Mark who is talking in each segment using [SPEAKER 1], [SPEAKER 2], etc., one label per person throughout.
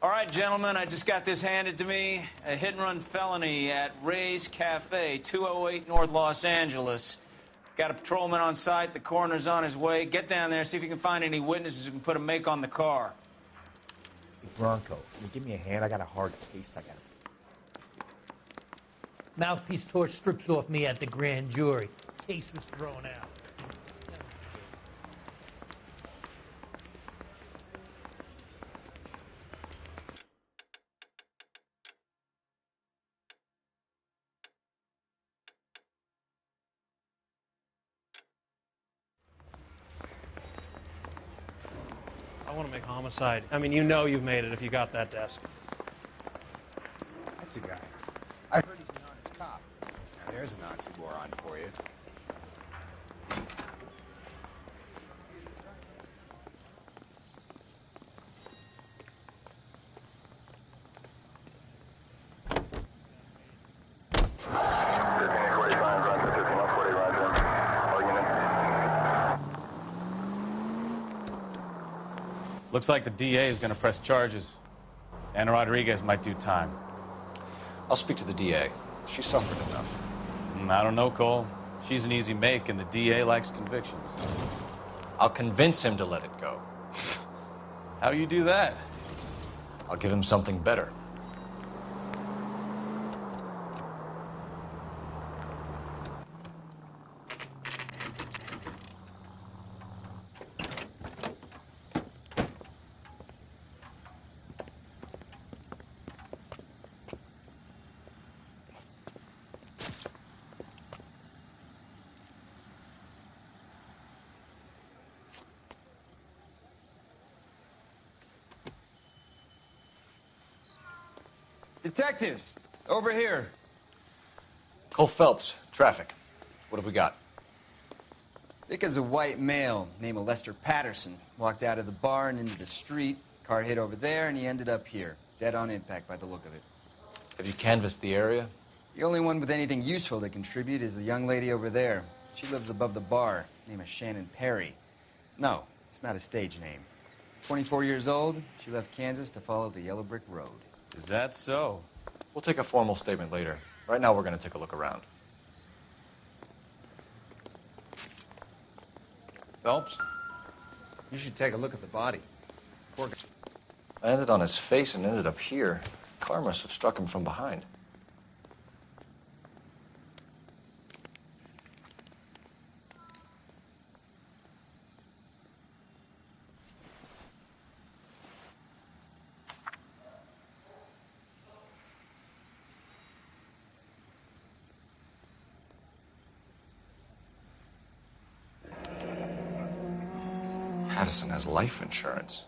[SPEAKER 1] All right, gentlemen, I just got this handed to me. A hit-and-run felony at Ray's Cafe, 208 North Los Angeles. Got a patrolman on site. The coroner's on his way. Get down there, see if you can find any witnesses who can put a make on the car.
[SPEAKER 2] Hey, Bronco, can you give me a hand? I got a hard case I got.
[SPEAKER 3] Mouthpiece tore strips off me at the grand jury. Case was thrown out.
[SPEAKER 4] I want to make homicide. I mean, you know you've made it if you got that desk.
[SPEAKER 5] That's the guy. I heard he's an honest cop. Now there's an oxymoron for you.
[SPEAKER 1] Looks like the DA is going to press charges. Anna Rodriguez might do time.
[SPEAKER 6] I'll speak to the DA. She suffered enough.
[SPEAKER 1] I don't know, Cole. She's an easy make, and the DA likes convictions.
[SPEAKER 6] I'll convince him to let it go.
[SPEAKER 1] How you do that?
[SPEAKER 6] I'll give him something better.
[SPEAKER 7] Detectives, over here.
[SPEAKER 6] Cole Phelps, traffic. What have we got?
[SPEAKER 7] Thick as a white male named Lester Patterson. Walked out of the bar and into the street. Car hit over there, and he ended up here. Dead on impact by the look of it.
[SPEAKER 6] Have you canvassed the area?
[SPEAKER 7] The only one with anything useful to contribute is the young lady over there. She lives above the bar. Name is Shannon Perry. No, it's not a stage name. 24 years old, she left Kansas to follow the yellow brick road.
[SPEAKER 1] Is that so?
[SPEAKER 6] We'll take a formal statement later. Right now, we're going to take a look around.
[SPEAKER 5] Phelps, you should take a look at the body. Poor guy.
[SPEAKER 6] I ended on his face and ended up here. Car must have struck him from behind. Patterson has life insurance.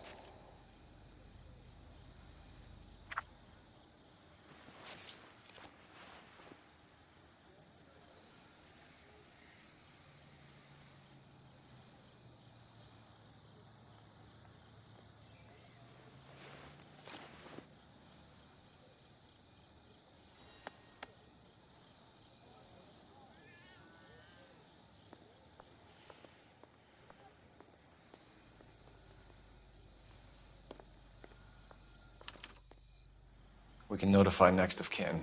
[SPEAKER 6] We can notify next of kin.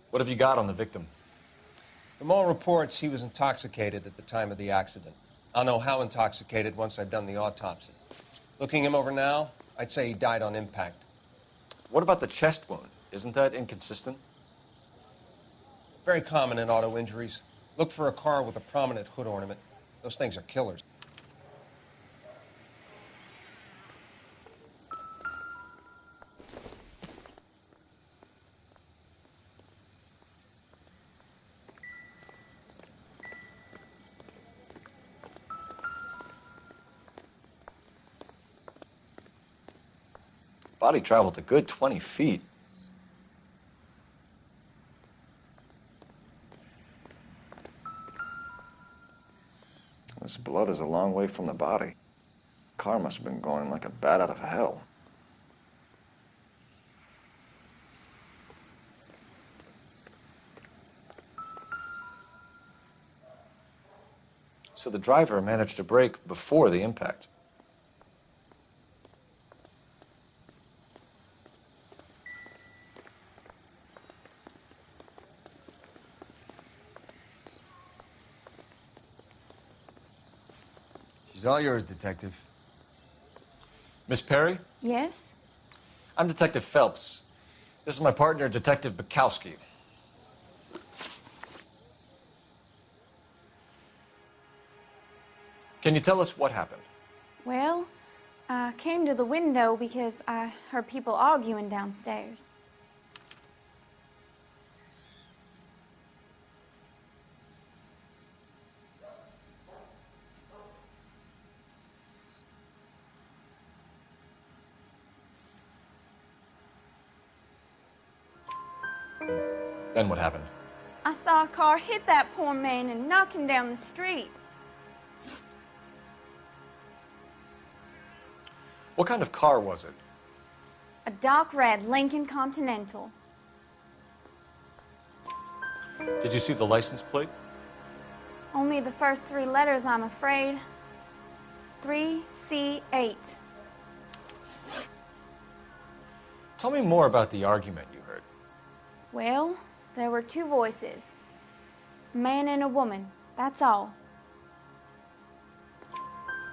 [SPEAKER 6] What have you got on the victim?
[SPEAKER 8] From all reports, he was intoxicated at the time of the accident. I'll know how intoxicated once I've done the autopsy. Looking him over now, I'd say he died on impact.
[SPEAKER 6] What about the chest wound? Isn't that inconsistent?
[SPEAKER 8] Very common in auto injuries. Look for a car with a prominent hood ornament. Those things are killers.
[SPEAKER 6] Body traveled a good 20 feet. This blood is a long way from the body. Car must have been going like a bat out of hell. So the driver managed to brake before the impact.
[SPEAKER 7] She's all yours, Detective.
[SPEAKER 6] Miss Perry?
[SPEAKER 9] Yes?
[SPEAKER 6] I'm Detective Phelps. This is my partner, Detective Bukowski. Can you tell us what happened?
[SPEAKER 9] Well, I came to the window because I heard people arguing downstairs.
[SPEAKER 6] Then what happened?
[SPEAKER 9] I saw a car hit that poor man and knock him down the street.
[SPEAKER 6] What kind of car was it?
[SPEAKER 9] A dark red Lincoln Continental.
[SPEAKER 6] Did you see the license plate?
[SPEAKER 9] Only the first 3 letters, I'm afraid. 3C8.
[SPEAKER 6] Tell me more about the argument you heard.
[SPEAKER 9] Well, there were 2 voices. A man and a woman, that's all.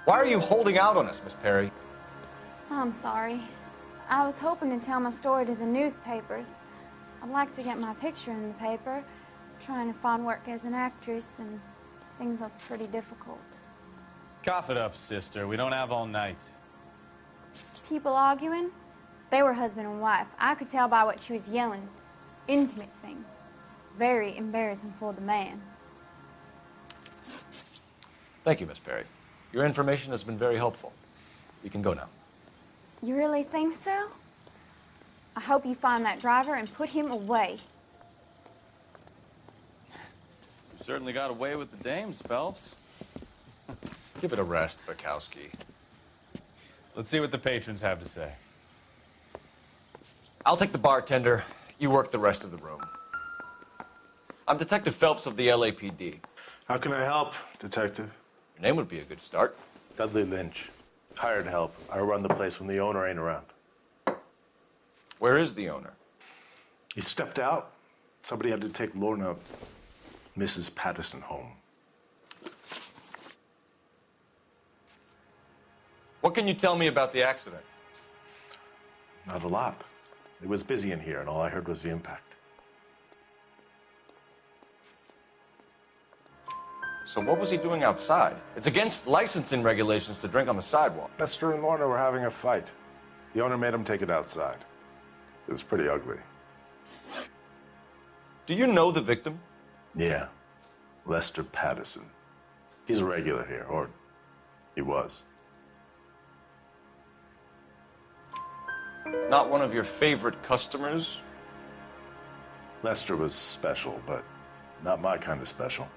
[SPEAKER 6] Why are you holding out on us, Miss Perry?
[SPEAKER 9] I'm sorry. I was hoping to tell my story to the newspapers. I'd like to get my picture in the paper. Trying to find work as an actress, and things are pretty difficult.
[SPEAKER 1] Cough it up, sister. We don't have all night.
[SPEAKER 9] People arguing? They were husband and wife. I could tell by what she was yelling. Intimate things. Very embarrassing for the man.
[SPEAKER 6] Thank you, Miss Perry. Your information has been very helpful. You can go now.
[SPEAKER 9] You really think so? I hope you find that driver and put him away.
[SPEAKER 1] You certainly got away with the dames, Phelps.
[SPEAKER 6] Give it a rest, Bukowski.
[SPEAKER 1] Let's see what the patrons have to say.
[SPEAKER 6] I'll take the bartender. You work the rest of the room. I'm Detective Phelps of the LAPD.
[SPEAKER 10] How can I help, Detective?
[SPEAKER 6] Your name would be a good start.
[SPEAKER 10] Dudley Lynch. Hired help. I run the place when the owner ain't around.
[SPEAKER 6] Where is the owner?
[SPEAKER 10] He stepped out. Somebody had to take Lorna, Mrs. Patterson, home.
[SPEAKER 6] What can you tell me about the accident?
[SPEAKER 10] Not a lot. It was busy in here, and all I heard was the impact.
[SPEAKER 6] So what was he doing outside? It's against licensing regulations to drink on the sidewalk.
[SPEAKER 10] Lester and Lorna were having a fight. The owner made him take it outside. It was pretty ugly.
[SPEAKER 6] Do you know the victim?
[SPEAKER 10] Yeah. Lester Patterson. He's a regular here, or he was.
[SPEAKER 6] Not one of your favorite customers?
[SPEAKER 10] Lester was special, but not my kind of special.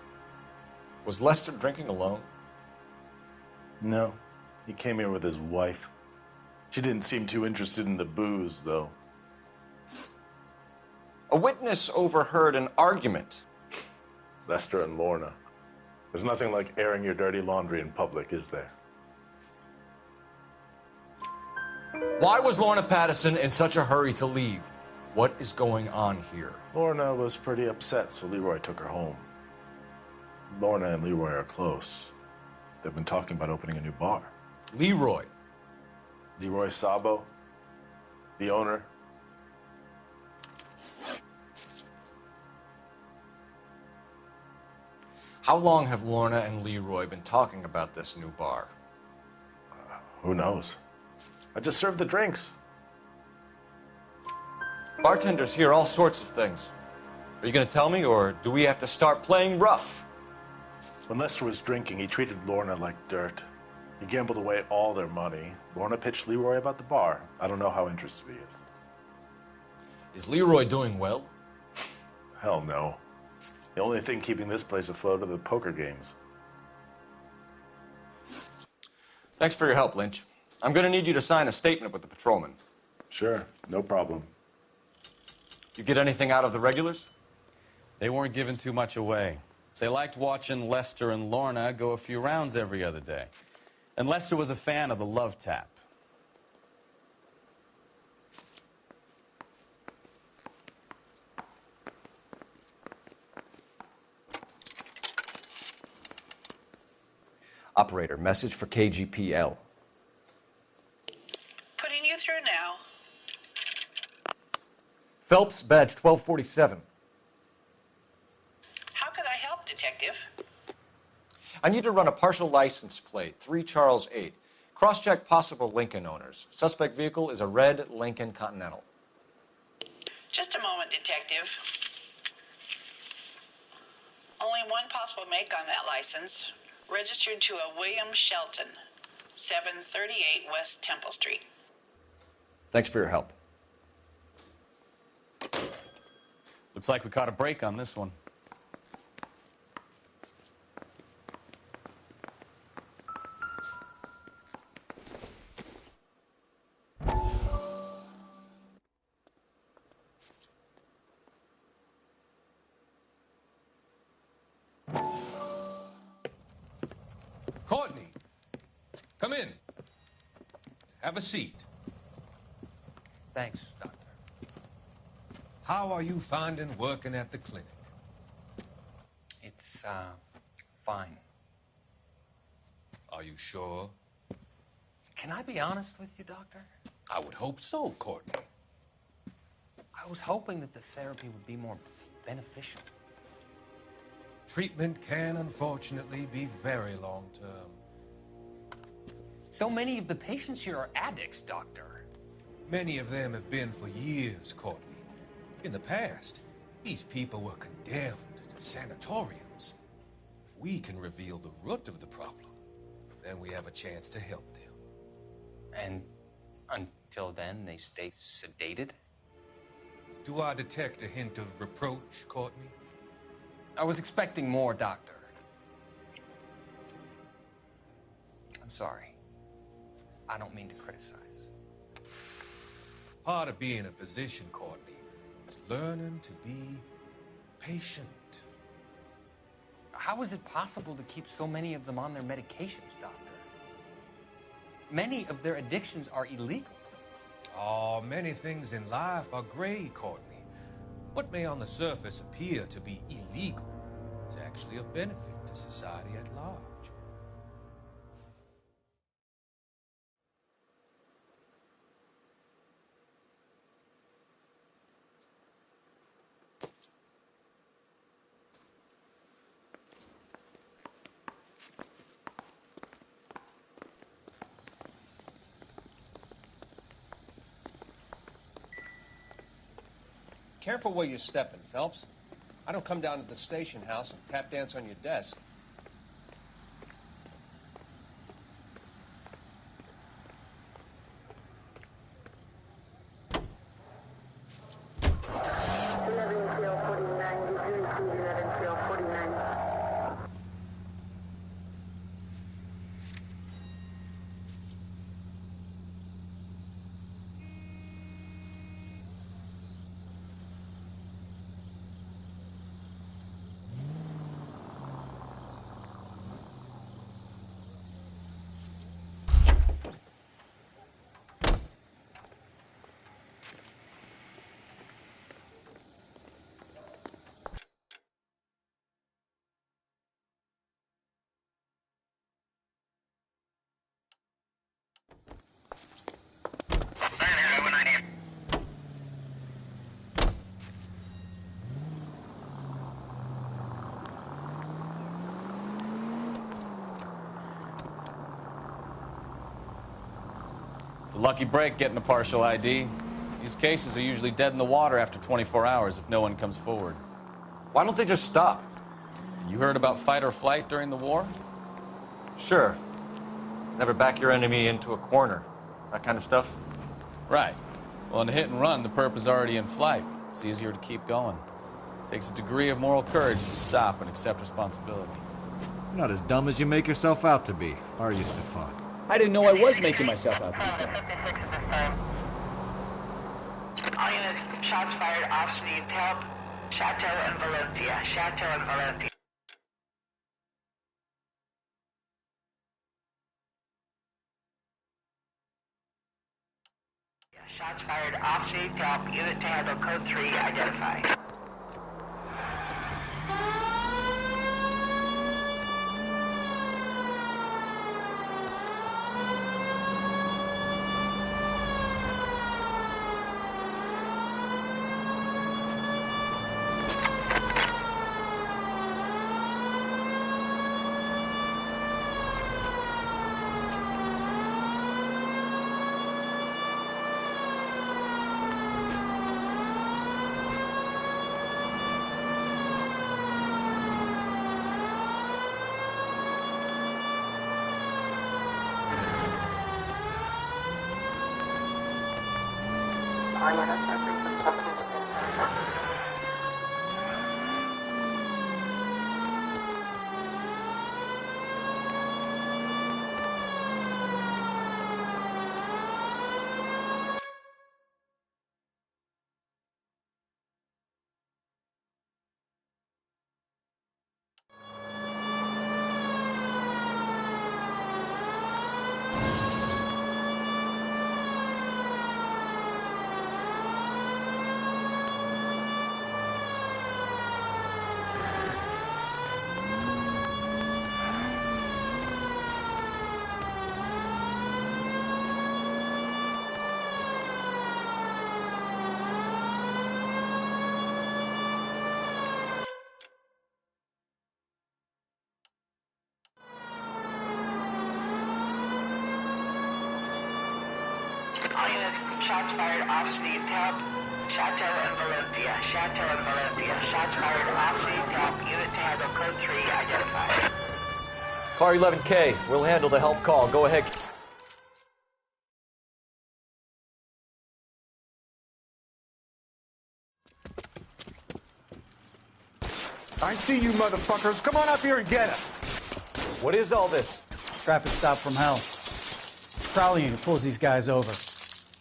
[SPEAKER 6] Was Lester drinking alone?
[SPEAKER 10] No. He came here with his wife. She didn't seem too interested in the booze, though.
[SPEAKER 6] A witness overheard an argument.
[SPEAKER 10] Lester and Lorna. There's nothing like airing your dirty laundry in public, is there?
[SPEAKER 6] Why was Lorna Patterson in such a hurry to leave? What is going on here?
[SPEAKER 10] Lorna was pretty upset, so Leroy took her home. Lorna and Leroy are close. They've been talking about opening a new bar.
[SPEAKER 6] Leroy?
[SPEAKER 10] Leroy Sabo, the owner.
[SPEAKER 6] How long have Lorna and Leroy been talking about this new bar?
[SPEAKER 10] Who knows? I just served the drinks.
[SPEAKER 6] Bartenders hear all sorts of things. Are you going to tell me, or do we have to start playing rough?
[SPEAKER 10] When Lester was drinking, he treated Lorna like dirt. He gambled away all their money. Lorna pitched Leroy about the bar. I don't know how interested he is.
[SPEAKER 6] Is Leroy doing well?
[SPEAKER 10] Hell no. The only thing keeping this place afloat are the poker games.
[SPEAKER 6] Thanks for your help, Lynch. I'm going to need you to sign a statement with the patrolman.
[SPEAKER 10] Sure, no problem.
[SPEAKER 6] You get anything out of the regulars?
[SPEAKER 1] They weren't giving too much away. They liked watching Lester and Lorna go a few rounds every other day. And Lester was a fan of the love tap.
[SPEAKER 6] Operator, message for KGPL.
[SPEAKER 11] Putting you through now.
[SPEAKER 6] Phelps, badge 1247.
[SPEAKER 11] How could I help, Detective?
[SPEAKER 6] I need to run a partial license plate, 3 Charles 8. Cross-check possible Lincoln owners. Suspect vehicle is a red Lincoln Continental.
[SPEAKER 11] Just a moment, Detective. Only one possible make on that license. Registered to a William Shelton, 738 West Temple Street.
[SPEAKER 6] Thanks for your help.
[SPEAKER 1] Looks like we caught a break on this one.
[SPEAKER 12] Courtney, come in. Have a seat.
[SPEAKER 13] Thanks, Doctor.
[SPEAKER 12] How are you finding working at the clinic?
[SPEAKER 13] It's, fine.
[SPEAKER 12] Are you sure?
[SPEAKER 13] Can I be honest with you, Doctor?
[SPEAKER 12] I would hope so, Courtney.
[SPEAKER 13] I was hoping that the therapy would be more beneficial.
[SPEAKER 12] Treatment can, unfortunately, be very long-term.
[SPEAKER 13] So many of the patients here are addicts, Doctor.
[SPEAKER 12] Many of them have been for years, Courtney. In the past, these people were condemned to sanatoriums. If we can reveal the root of the problem, then we have a chance to help them.
[SPEAKER 13] And until then, they stay sedated?
[SPEAKER 12] Do I detect a hint of reproach, Courtney?
[SPEAKER 13] I was expecting more, Doctor. I'm sorry. I don't mean to criticize.
[SPEAKER 12] Part of being a physician, Courtney, is learning to be patient.
[SPEAKER 13] How is it possible to keep so many of them on their medications, Doctor? Many of their addictions are illegal.
[SPEAKER 12] Oh, many things in life are gray, Courtney. What may on the surface appear to be illegal is actually of benefit to society at large.
[SPEAKER 8] Careful where you're stepping, Phelps. I don't come down to the station house and tap dance on your desk.
[SPEAKER 1] It's a lucky break getting a partial ID. These cases are usually dead in the water after 24 hours if no one comes forward.
[SPEAKER 6] Why don't they just stop?
[SPEAKER 1] You heard about fight or flight during the war?
[SPEAKER 6] Sure. Never back your enemy into a corner. That kind of stuff?
[SPEAKER 1] Right. Well, in a hit and run, the perp is already in flight. It's easier to keep going. Takes a degree of moral courage to stop and accept responsibility.
[SPEAKER 14] You're not as dumb as you make yourself out to be, are you, Stefan? I didn't know I was making myself out to be dead.
[SPEAKER 11] All units, shots fired. Officer needs help. Chateau and Valencia. Chateau and Valencia. Shots fired. Officer needs help. Unit to handle code 3. Identify. All units, shots fired. Officer needs help. Chateau and Valencia. Chateau and Valencia. Shots fired. Officer needs help. Unit to handle code 3. Identify.
[SPEAKER 6] Car 11K, we'll handle the help call. Go ahead.
[SPEAKER 5] I see you motherfuckers. Come on up here and get us.
[SPEAKER 6] What is all this?
[SPEAKER 15] Traffic stop from hell. Prowling unit pulls these guys over.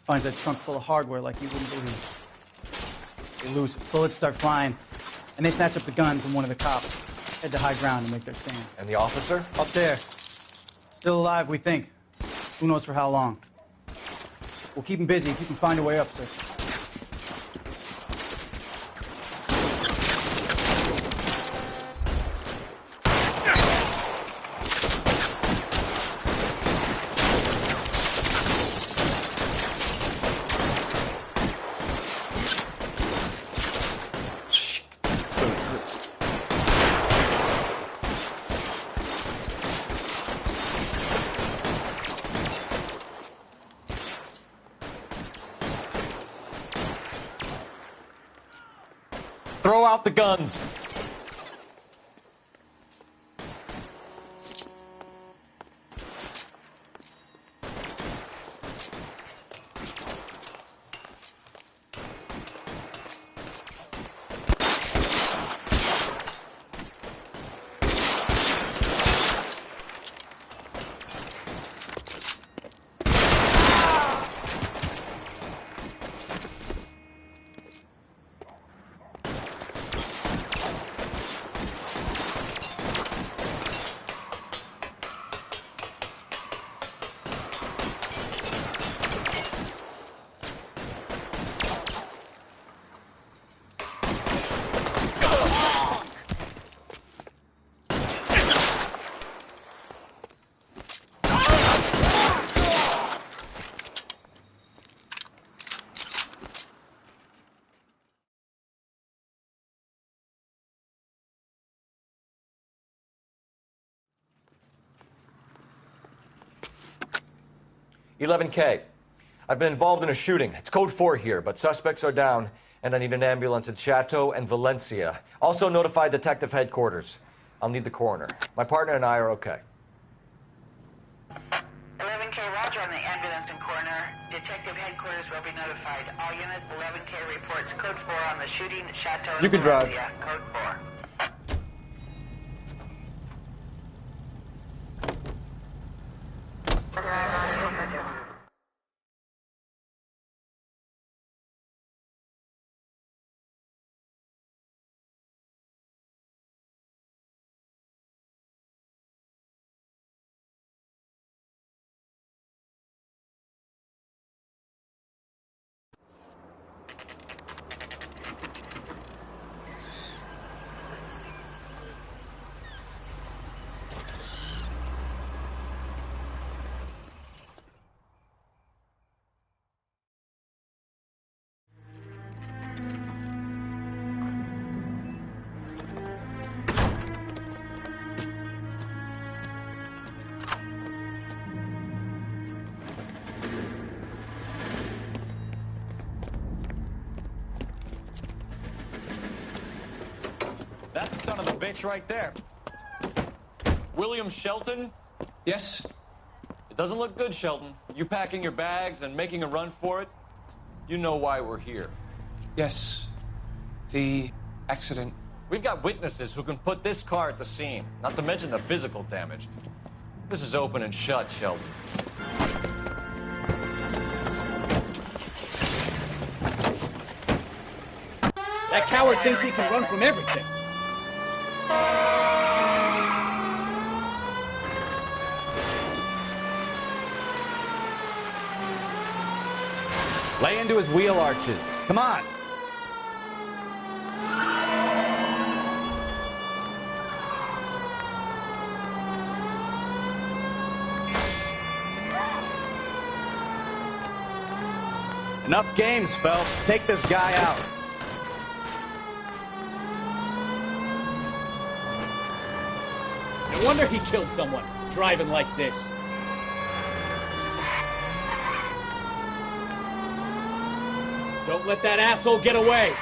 [SPEAKER 15] Finds a trunk full of hardware like you wouldn't believe. They lose it. Bullets start flying, and they snatch up the guns, and one of the cops head to high ground and make their stand.
[SPEAKER 6] And the officer?
[SPEAKER 15] Up there. Still alive, we think. Who knows for how long. We'll keep him busy if you can find a way up, sir.
[SPEAKER 6] Throw out the guns. "11K. I've been involved in a shooting. It's code 4 here, but suspects are down, and I need an ambulance at Chateau and Valencia. Also notify detective headquarters. I'll need the coroner. My partner and I are okay."
[SPEAKER 11] 11K, roger on the ambulance and coroner. Detective headquarters will be notified. All units, 11K reports code 4 on the shooting at Chateau and
[SPEAKER 6] You can drive.
[SPEAKER 11] Valencia. Code 4.
[SPEAKER 6] the bitch right there. William Shelton?
[SPEAKER 16] Yes?
[SPEAKER 6] It doesn't look good, Shelton. You packing your bags and making a run for it? You know why we're here.
[SPEAKER 16] Yes. The accident.
[SPEAKER 6] We've got witnesses who can put this car at the scene, not to mention the physical damage. This is open and shut, Shelton.
[SPEAKER 14] That coward thinks he can run from everything.
[SPEAKER 2] Lay into his wheel arches. Come on. Enough games, Phelps. Take this guy out.
[SPEAKER 14] No wonder he killed someone, driving like this. Don't let that asshole get away.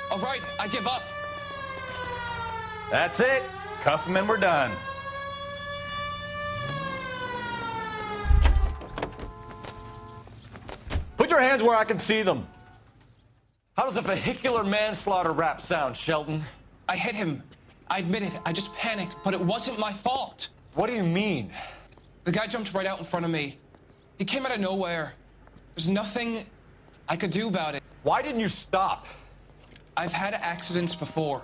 [SPEAKER 16] All right, I give up.
[SPEAKER 2] That's it. Cuff him and we're done.
[SPEAKER 6] Put your hands where I can see them. How does a vehicular manslaughter rap sound, Shelton?
[SPEAKER 16] I hit him. I admit it. I just panicked, but it wasn't my fault.
[SPEAKER 6] What do you mean?
[SPEAKER 16] The guy jumped right out in front of me. He came out of nowhere. There's nothing I could do about it.
[SPEAKER 6] Why didn't you stop?
[SPEAKER 16] I've had accidents before.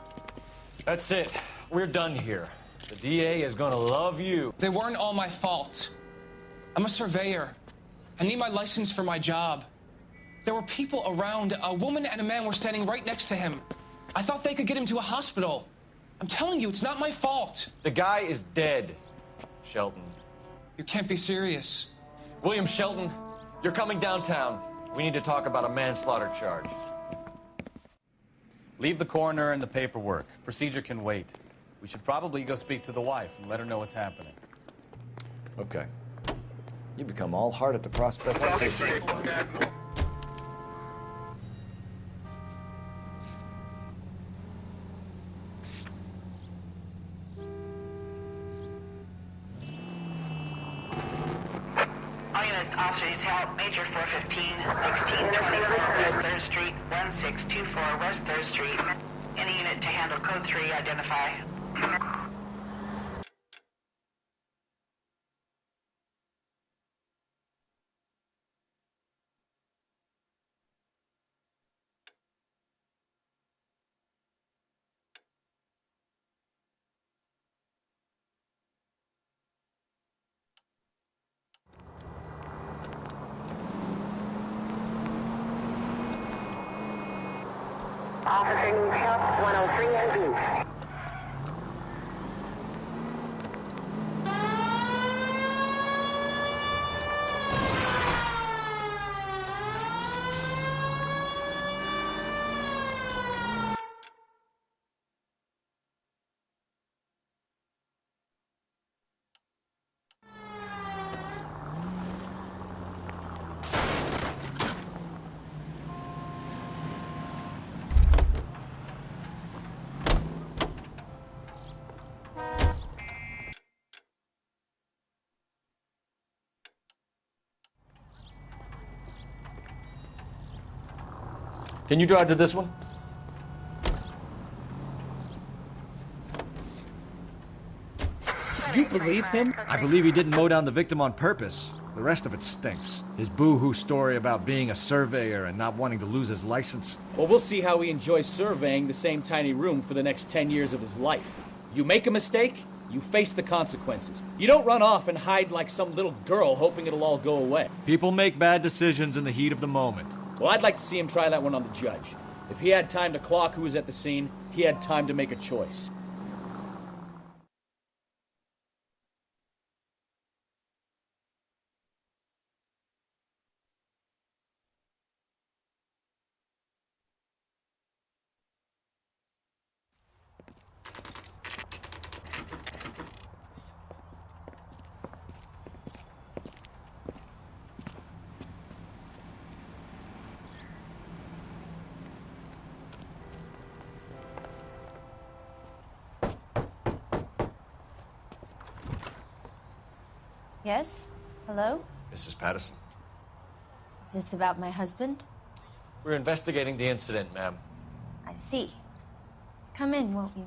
[SPEAKER 6] That's it. We're done here. The DA is gonna love you.
[SPEAKER 16] They weren't all my fault. I'm a surveyor. I need my license for my job. There were people around. A woman and a man were standing right next to him. I thought they could get him to a hospital. I'm telling you, it's not my fault.
[SPEAKER 6] The guy is dead, Shelton.
[SPEAKER 16] You can't be serious.
[SPEAKER 6] William Shelton, you're coming downtown. We need to talk about a manslaughter charge.
[SPEAKER 2] Leave the coroner and the paperwork. Procedure can wait. We should probably go speak to the wife and let her know what's happening.
[SPEAKER 6] Okay. You become all heart at the prospect of this.
[SPEAKER 11] All units, officers help. Major 415, 1624 West 3rd Street, 1624 West 3rd Street. Any unit to handle code 3, identify. Officer needs help, 103 and B.
[SPEAKER 6] Can you drive to this one?
[SPEAKER 14] You believe him?
[SPEAKER 5] I believe he didn't mow down the victim on purpose. The rest of it stinks. His boo-hoo story about being a surveyor and not wanting to lose his license.
[SPEAKER 14] Well, we'll see how he enjoys surveying the same tiny room for the next 10 years of his life. You make a mistake, you face the consequences. You don't run off and hide like some little girl hoping it'll all go away.
[SPEAKER 5] People make bad decisions in the heat of the moment.
[SPEAKER 14] Well, I'd like to see him try that one on the judge. If he had time to clock who was at the scene, he had time to make a choice.
[SPEAKER 17] Yes? Hello?
[SPEAKER 6] Mrs. Patterson.
[SPEAKER 17] Is this about my husband?
[SPEAKER 6] We're investigating the incident, ma'am.
[SPEAKER 17] I see. Come in, won't you?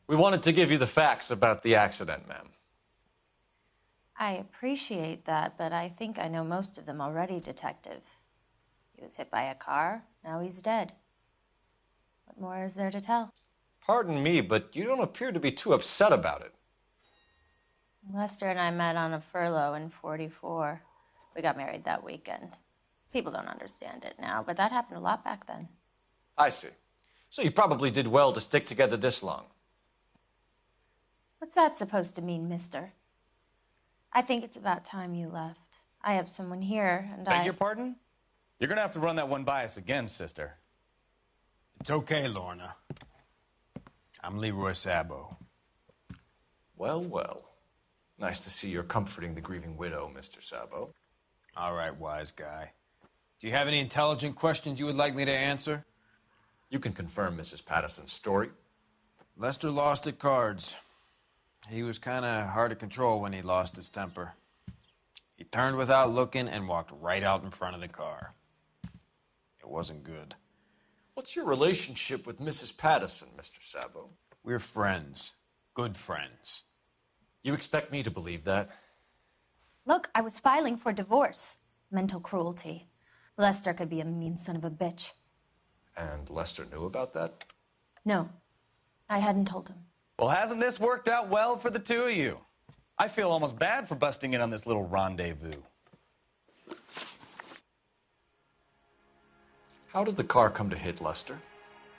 [SPEAKER 6] We wanted to give you the facts about the accident, ma'am.
[SPEAKER 17] I appreciate that, but I think I know most of them already, Detective. He was hit by a car, now he's dead. What more is there to tell?
[SPEAKER 6] Pardon me, but you don't appear to be too upset about it.
[SPEAKER 17] Lester and I met on a furlough in '44. We got married that weekend. People don't understand it now, but that happened a lot back then.
[SPEAKER 6] I see. So you probably did well to stick together this long.
[SPEAKER 17] What's that supposed to mean, mister? I think it's about time you left. I have someone here, and
[SPEAKER 2] Beg your pardon? You're gonna have to run that one by us again, sister.
[SPEAKER 18] It's okay, Lorna. I'm Leroy Sabo.
[SPEAKER 6] Well, well. Nice to see you're comforting the grieving widow, Mr. Sabo.
[SPEAKER 18] All right, wise guy. Do you have any intelligent questions you would like me to answer?
[SPEAKER 6] You can confirm Mrs. Patterson's story.
[SPEAKER 18] Lester lost at cards. He was kind of hard to control when he lost his temper. He turned without looking and walked right out in front of the car. It wasn't good.
[SPEAKER 6] What's your relationship with Mrs. Patterson, Mr. Sabo?
[SPEAKER 18] We're friends. Good friends.
[SPEAKER 6] You expect me to believe that?
[SPEAKER 17] Look, I was filing for divorce. Mental cruelty. Lester could be a mean son of a bitch.
[SPEAKER 6] And Lester knew about that?
[SPEAKER 17] No, I hadn't told him.
[SPEAKER 2] Well, hasn't this worked out well for the two of you? I feel almost bad for busting in on this little rendezvous.
[SPEAKER 6] How did the car come to hit Lester?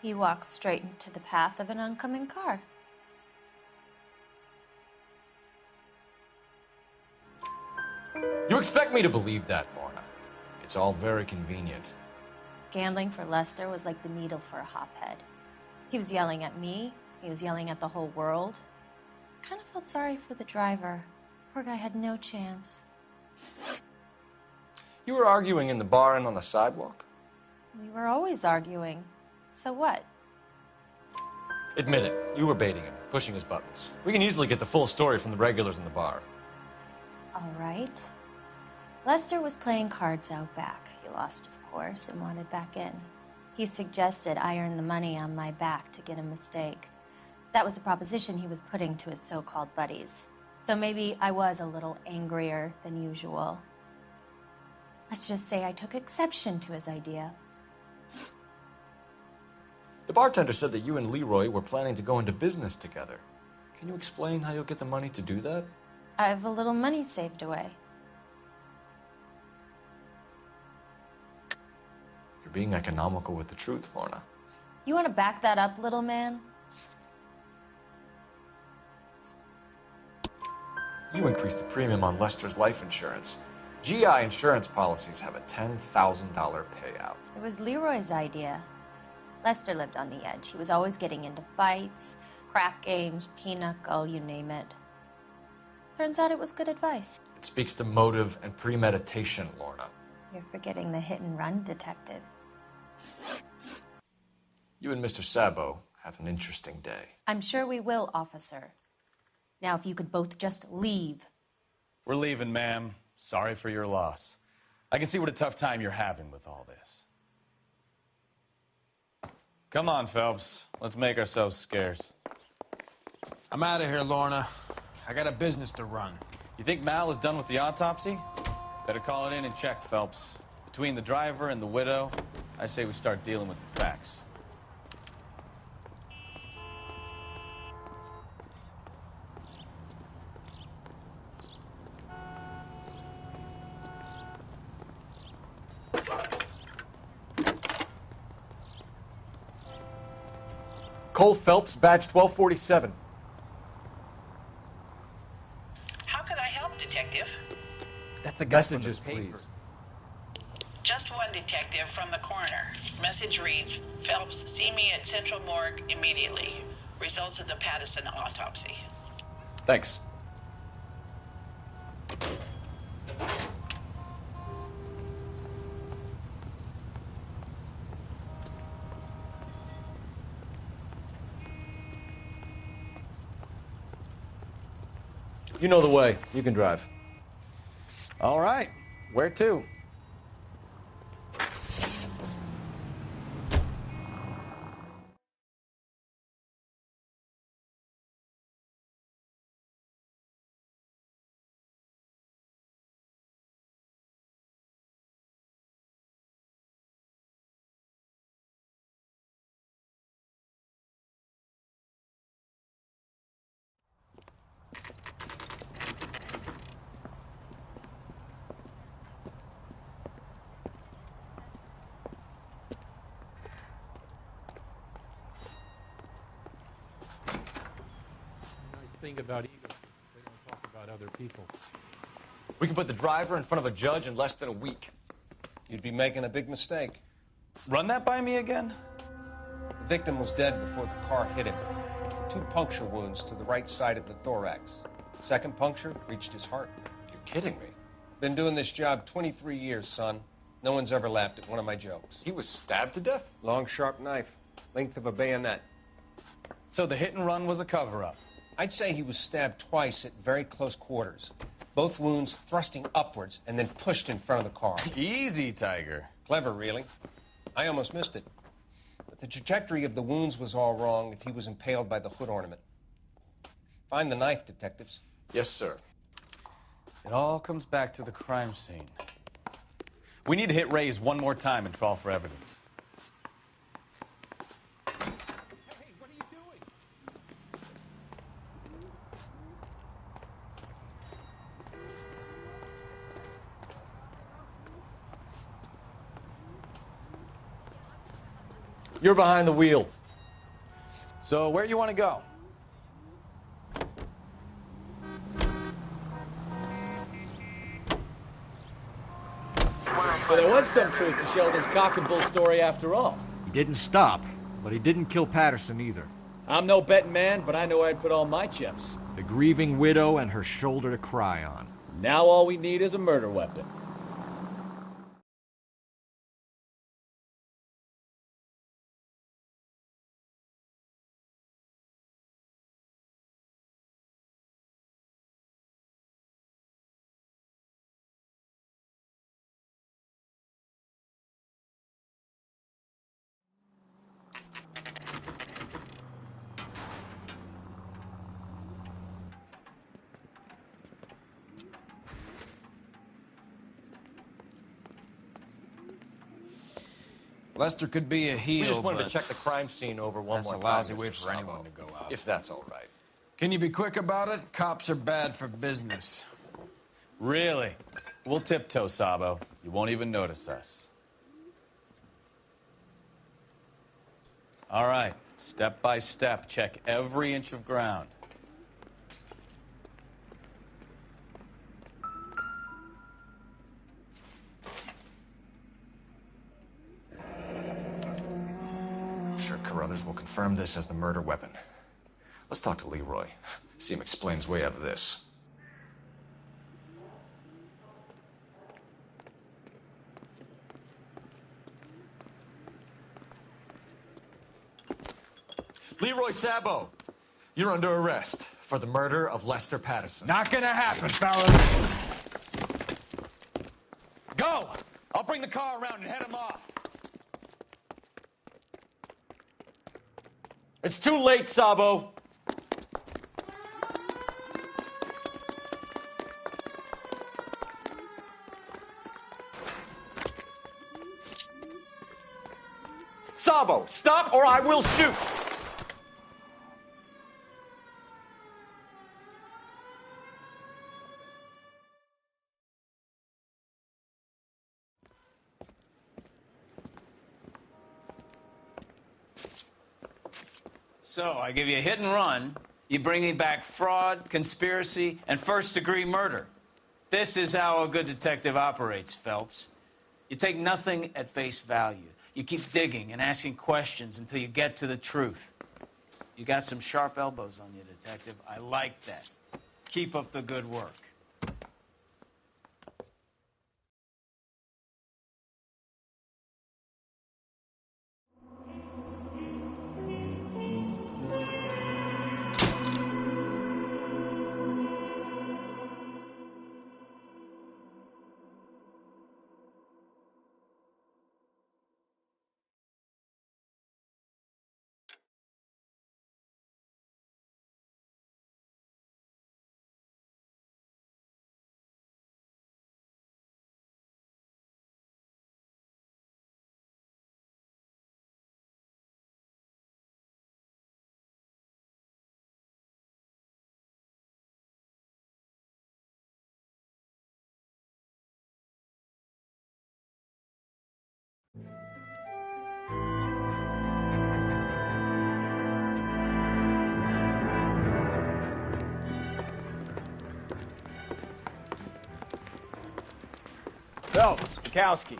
[SPEAKER 17] He walked straight into the path of an oncoming car.
[SPEAKER 6] You expect me to believe that, Lorna. It's all very convenient.
[SPEAKER 17] Gambling for Lester was like the needle for a hophead. He was yelling at me. He was yelling at the whole world. I kind of felt sorry for the driver. Poor guy had no chance.
[SPEAKER 6] You were arguing in the bar and on the sidewalk?
[SPEAKER 17] We were always arguing. So what?
[SPEAKER 6] Admit it. You were baiting him, pushing his buttons. We can easily get the full story from the regulars in the bar.
[SPEAKER 17] All right. Lester was playing cards out back. He lost, of course, and wanted back in. He suggested I earn the money on my back to get a mistake. That was the proposition he was putting to his so-called buddies. So maybe I was a little angrier than usual. Let's just say I took exception to his idea.
[SPEAKER 6] The bartender said that you and Leroy were planning to go into business together. Can you explain how you'll get the money to do that?
[SPEAKER 17] I have a little money saved away.
[SPEAKER 6] You're being economical with the truth, Lorna.
[SPEAKER 17] You want to back that up, little man?
[SPEAKER 6] You increased the premium on Lester's life insurance. GI insurance policies have a $10,000 payout.
[SPEAKER 17] It was Leroy's idea. Lester lived on the edge. He was always getting into fights, crack games, pinochle, you name it. Turns out it was good advice.
[SPEAKER 6] It speaks to motive and premeditation, Lorna.
[SPEAKER 17] You're forgetting the hit and run, detective.
[SPEAKER 6] You and Mr. Sabo have an interesting day.
[SPEAKER 17] I'm sure we will, officer. Now, if you could both just leave.
[SPEAKER 2] We're leaving, ma'am. Sorry for your loss. I can see what a tough time you're having with all this. Come on, Phelps. Let's make ourselves scarce.
[SPEAKER 18] I'm out of here, Lorna. I got a business to run.
[SPEAKER 2] You think Mal is done with the autopsy? Better call it in and check, Phelps. Between the driver and the widow, I say we start dealing with the facts.
[SPEAKER 6] Cole Phelps, badge 1247.
[SPEAKER 11] How can I help, Detective?
[SPEAKER 2] That's a
[SPEAKER 6] Messages, please.
[SPEAKER 11] Just one detective from the coroner. Message reads, Phelps, see me at Central Morgue immediately. Results of the Patterson autopsy.
[SPEAKER 2] Thanks.
[SPEAKER 6] You know the way. You can drive.
[SPEAKER 2] All right. Where to?
[SPEAKER 19] Thing about Eagles, they don't talk about other people.
[SPEAKER 6] We can put the driver in front of a judge in less than a week.
[SPEAKER 8] You'd be making a big mistake.
[SPEAKER 2] Run that by me again?
[SPEAKER 8] The victim was dead before the car hit him. 2 puncture wounds to the right side of the thorax. Second puncture reached his heart.
[SPEAKER 6] You're kidding me.
[SPEAKER 8] Been doing this job 23 years, son. No one's ever laughed at one of my jokes.
[SPEAKER 6] He was stabbed to death?
[SPEAKER 8] Long, sharp knife. Length of a bayonet.
[SPEAKER 2] So the hit and run was a cover-up?
[SPEAKER 8] I'd say he was stabbed twice at very close quarters. Both wounds thrusting upwards and then pushed in front of the car.
[SPEAKER 2] Easy, Tiger.
[SPEAKER 8] Clever, really. I almost missed it. But the trajectory of the wounds was all wrong if he was impaled by the hood ornament. Find the knife, detectives.
[SPEAKER 6] Yes, sir.
[SPEAKER 2] It all comes back to the crime scene. We need to hit Ray's one more time and trawl for evidence.
[SPEAKER 6] You're behind the wheel.
[SPEAKER 2] So where you want to go?
[SPEAKER 14] Well, there was some truth to Sheldon's cock and bull story after all.
[SPEAKER 5] He didn't stop, but he didn't kill Patterson either.
[SPEAKER 14] I'm no betting man, but I know where I'd put all my chips.
[SPEAKER 5] The grieving widow and her shoulder to cry on.
[SPEAKER 14] Now all we need is a murder weapon.
[SPEAKER 18] Lester could be a heel,
[SPEAKER 6] We just wanted
[SPEAKER 18] but
[SPEAKER 6] to check the crime scene over one
[SPEAKER 18] that's
[SPEAKER 6] more
[SPEAKER 18] a
[SPEAKER 6] time.
[SPEAKER 18] lousy way
[SPEAKER 6] Mr.
[SPEAKER 18] for anyone
[SPEAKER 6] Sabo.
[SPEAKER 18] to go out.
[SPEAKER 6] If that's all right.
[SPEAKER 18] Can you be quick about it? Cops are bad for business.
[SPEAKER 2] Really? We'll tiptoe, Sabo. You won't even notice us. All right, step by step, check every inch of ground.
[SPEAKER 20] I'm sure Carruthers will confirm this as the murder weapon. Let's talk to Leroy. See him explain his way out of this. Leroy Sabo, you're under arrest for the murder of Lester Patterson.
[SPEAKER 18] Not gonna happen, fellas.
[SPEAKER 2] Go! I'll bring the car around and head him off.
[SPEAKER 6] It's too late, Sabo. Sabo, stop or I will shoot!
[SPEAKER 1] So, I give you a hit and run. You bring me back fraud, conspiracy, and first-degree murder. This is how a good detective operates, Phelps. You take nothing at face value. You keep digging and asking questions until you get to the truth. You got some sharp elbows on you, detective. I like that. Keep up the good work. Phelps, Bukowski.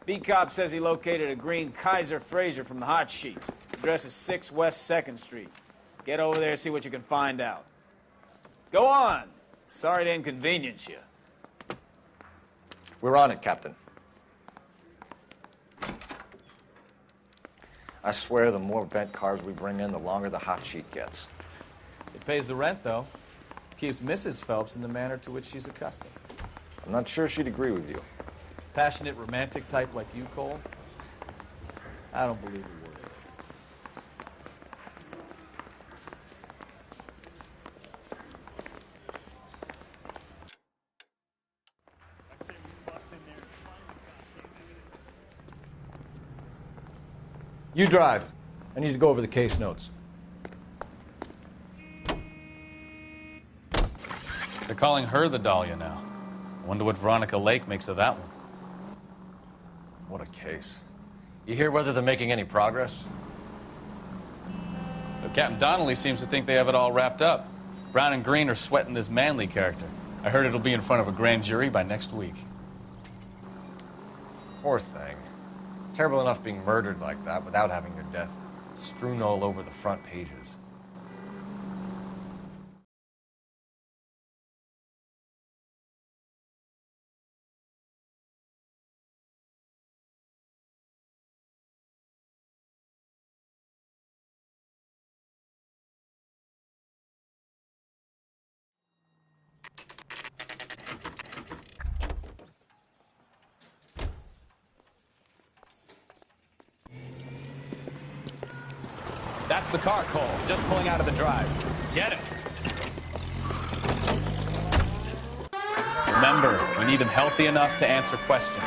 [SPEAKER 1] B-Cop says he located a green Kaiser Fraser from the hot sheet. Address is 6 West 2nd Street. Get over there, see what you can find out. Go on. Sorry to inconvenience you.
[SPEAKER 6] We're on it, Captain. I swear the more bent cars we bring in, the longer the hot sheet gets.
[SPEAKER 2] It pays the rent, though. Keeps Mrs. Phelps in the manner to which she's accustomed.
[SPEAKER 6] I'm not sure she'd agree with you.
[SPEAKER 2] Passionate, romantic type like you, Cole? I don't believe a word.
[SPEAKER 6] You drive. I need to go over the case notes.
[SPEAKER 2] They're calling her the Dahlia now. I wonder what Veronica Lake makes of that one.
[SPEAKER 6] What a case. You hear whether they're making any progress?
[SPEAKER 2] But Captain Donnelly seems to think they have it all wrapped up. Brown and Green are sweating this Manley character. I heard it'll be in front of a grand jury by next week.
[SPEAKER 6] Poor thing. Terrible enough being murdered like that without having her death strewn all over the front pages.
[SPEAKER 2] That's the car, Cole. Just pulling out of the drive. Get it. Remember, we need him healthy enough to answer questions.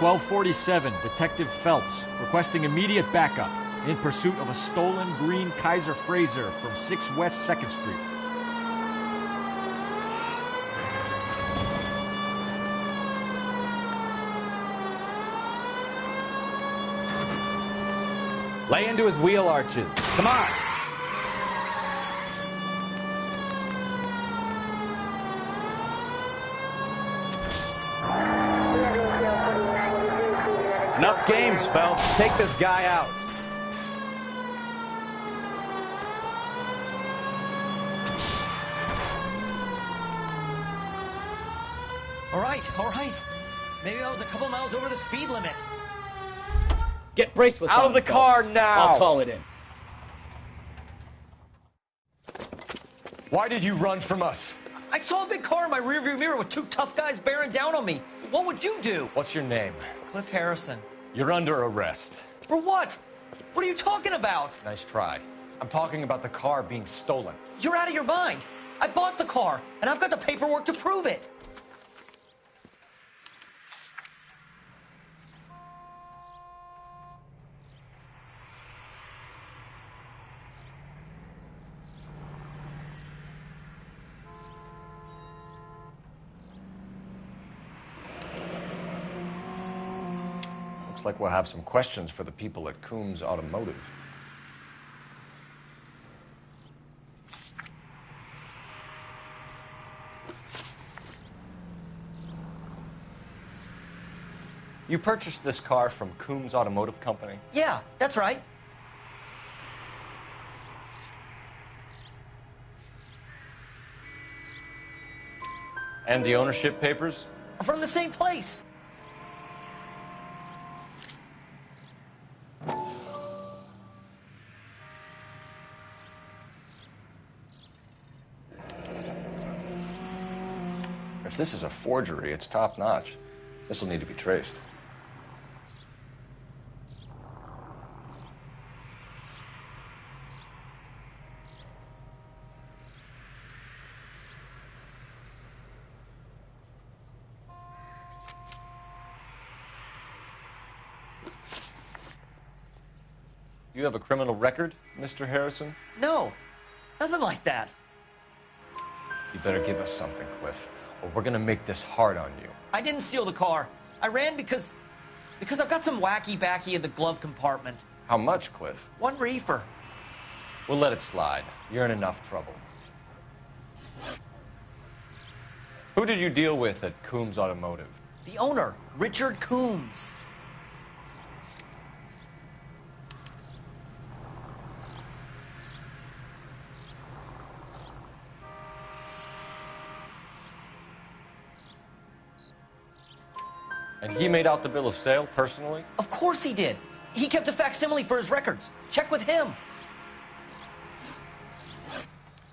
[SPEAKER 5] 1247, Detective Phelps, requesting immediate backup in pursuit of a stolen green Kaiser Fraser from 6 West 2nd Street.
[SPEAKER 2] Lay into his wheel arches. Come on. Enough games, Phelps. Take this guy out.
[SPEAKER 21] All right. Maybe I was a couple miles over the speed limit.
[SPEAKER 14] Get bracelets
[SPEAKER 6] out
[SPEAKER 14] on,
[SPEAKER 6] of the
[SPEAKER 14] Phelps.
[SPEAKER 6] car now.
[SPEAKER 14] I'll call it in.
[SPEAKER 6] Why did you run from us?
[SPEAKER 21] I saw a big car in my rearview mirror with two tough guys bearing down on me. What would you do?
[SPEAKER 6] What's your name?
[SPEAKER 21] Cliff Harrison.
[SPEAKER 6] You're under arrest.
[SPEAKER 21] For what? What are you talking about?
[SPEAKER 6] Nice try. I'm talking about the car being stolen.
[SPEAKER 21] You're out of your mind. I bought the car, and I've got the paperwork to prove it.
[SPEAKER 6] Looks like we'll have some questions for the people at Coombs Automotive. You purchased this car from Coombs Automotive Company?
[SPEAKER 21] Yeah, that's right.
[SPEAKER 6] And the ownership papers?
[SPEAKER 21] From the same place.
[SPEAKER 6] If this is a forgery, it's top-notch. This will need to be traced. You have a criminal record, Mr. Harrison?
[SPEAKER 21] No, nothing like that.
[SPEAKER 6] You better give us something, Cliff, or we're gonna make this hard on you.
[SPEAKER 21] I didn't steal the car. I ran because I've got some wacky backy in the glove compartment.
[SPEAKER 6] How much, Cliff?
[SPEAKER 21] 1 reefer.
[SPEAKER 6] We'll let it slide. You're in enough trouble. Who did you deal with at Coombs Automotive?
[SPEAKER 21] The owner, Richard Coombs.
[SPEAKER 6] And he made out the bill of sale personally?
[SPEAKER 21] Of course he did. He kept a facsimile for his records. Check with him.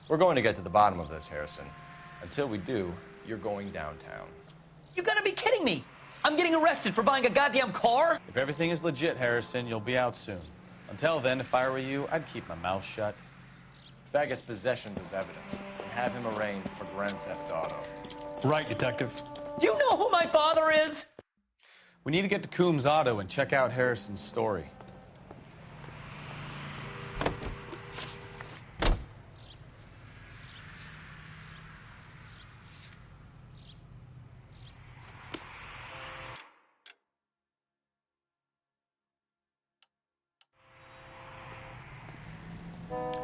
[SPEAKER 6] We're going to get to the bottom of this, Harrison. Until we do, you're going downtown.
[SPEAKER 21] You gotta be kidding me. I'm getting arrested for buying a goddamn car?
[SPEAKER 2] If everything is legit, Harrison, you'll be out soon. Until then, if I were you, I'd keep my mouth shut.
[SPEAKER 6] Vegas possessions as evidence and have him arraigned for Grand Theft Auto.
[SPEAKER 4] Right, Detective.
[SPEAKER 21] Do you know who my father is?
[SPEAKER 2] We need to get to Coombs Auto and check out Harrison's story.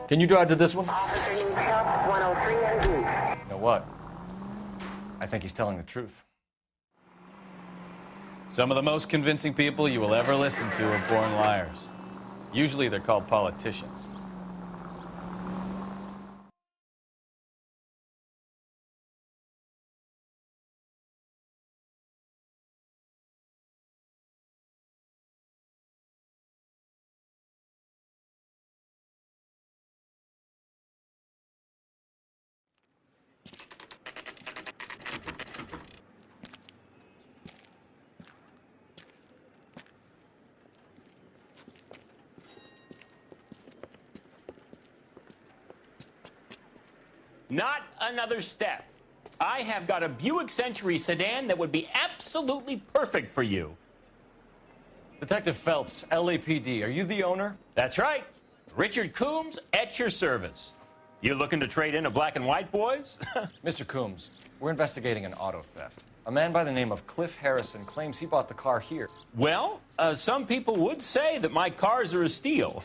[SPEAKER 6] Can you drive to this one?
[SPEAKER 11] Officer needs help, 103 ND.
[SPEAKER 6] You know what? I think he's telling the truth.
[SPEAKER 2] Some of the most convincing people you will ever listen to are born liars. Usually they're called politicians.
[SPEAKER 3] Not another step. I have got a Buick Century sedan that would be absolutely perfect for you.
[SPEAKER 6] Detective Phelps, LAPD, are you the owner?
[SPEAKER 3] That's right. Richard Coombs at your service. You looking to trade in a black and white, boys?
[SPEAKER 6] Mr. Coombs, we're investigating an auto theft. A man by the name of Cliff Harrison claims he bought the car here.
[SPEAKER 3] Well, some people would say that my cars are a steal.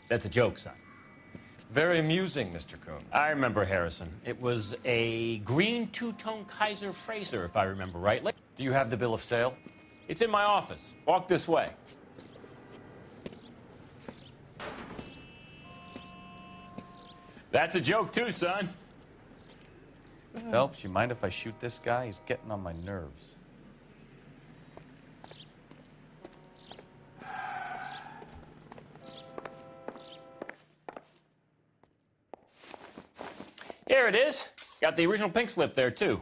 [SPEAKER 3] That's a joke, son.
[SPEAKER 6] Very amusing, Mr. Coombs.
[SPEAKER 3] I remember Harrison. It was a green two-tone Kaiser Frazer, if I remember rightly.
[SPEAKER 6] Do you have the bill of sale?
[SPEAKER 3] It's in my office. Walk this way. That's a joke, too, son.
[SPEAKER 2] Phelps, you mind if I shoot this guy? He's getting on my nerves.
[SPEAKER 3] Here it is. Got the original pink slip there, too.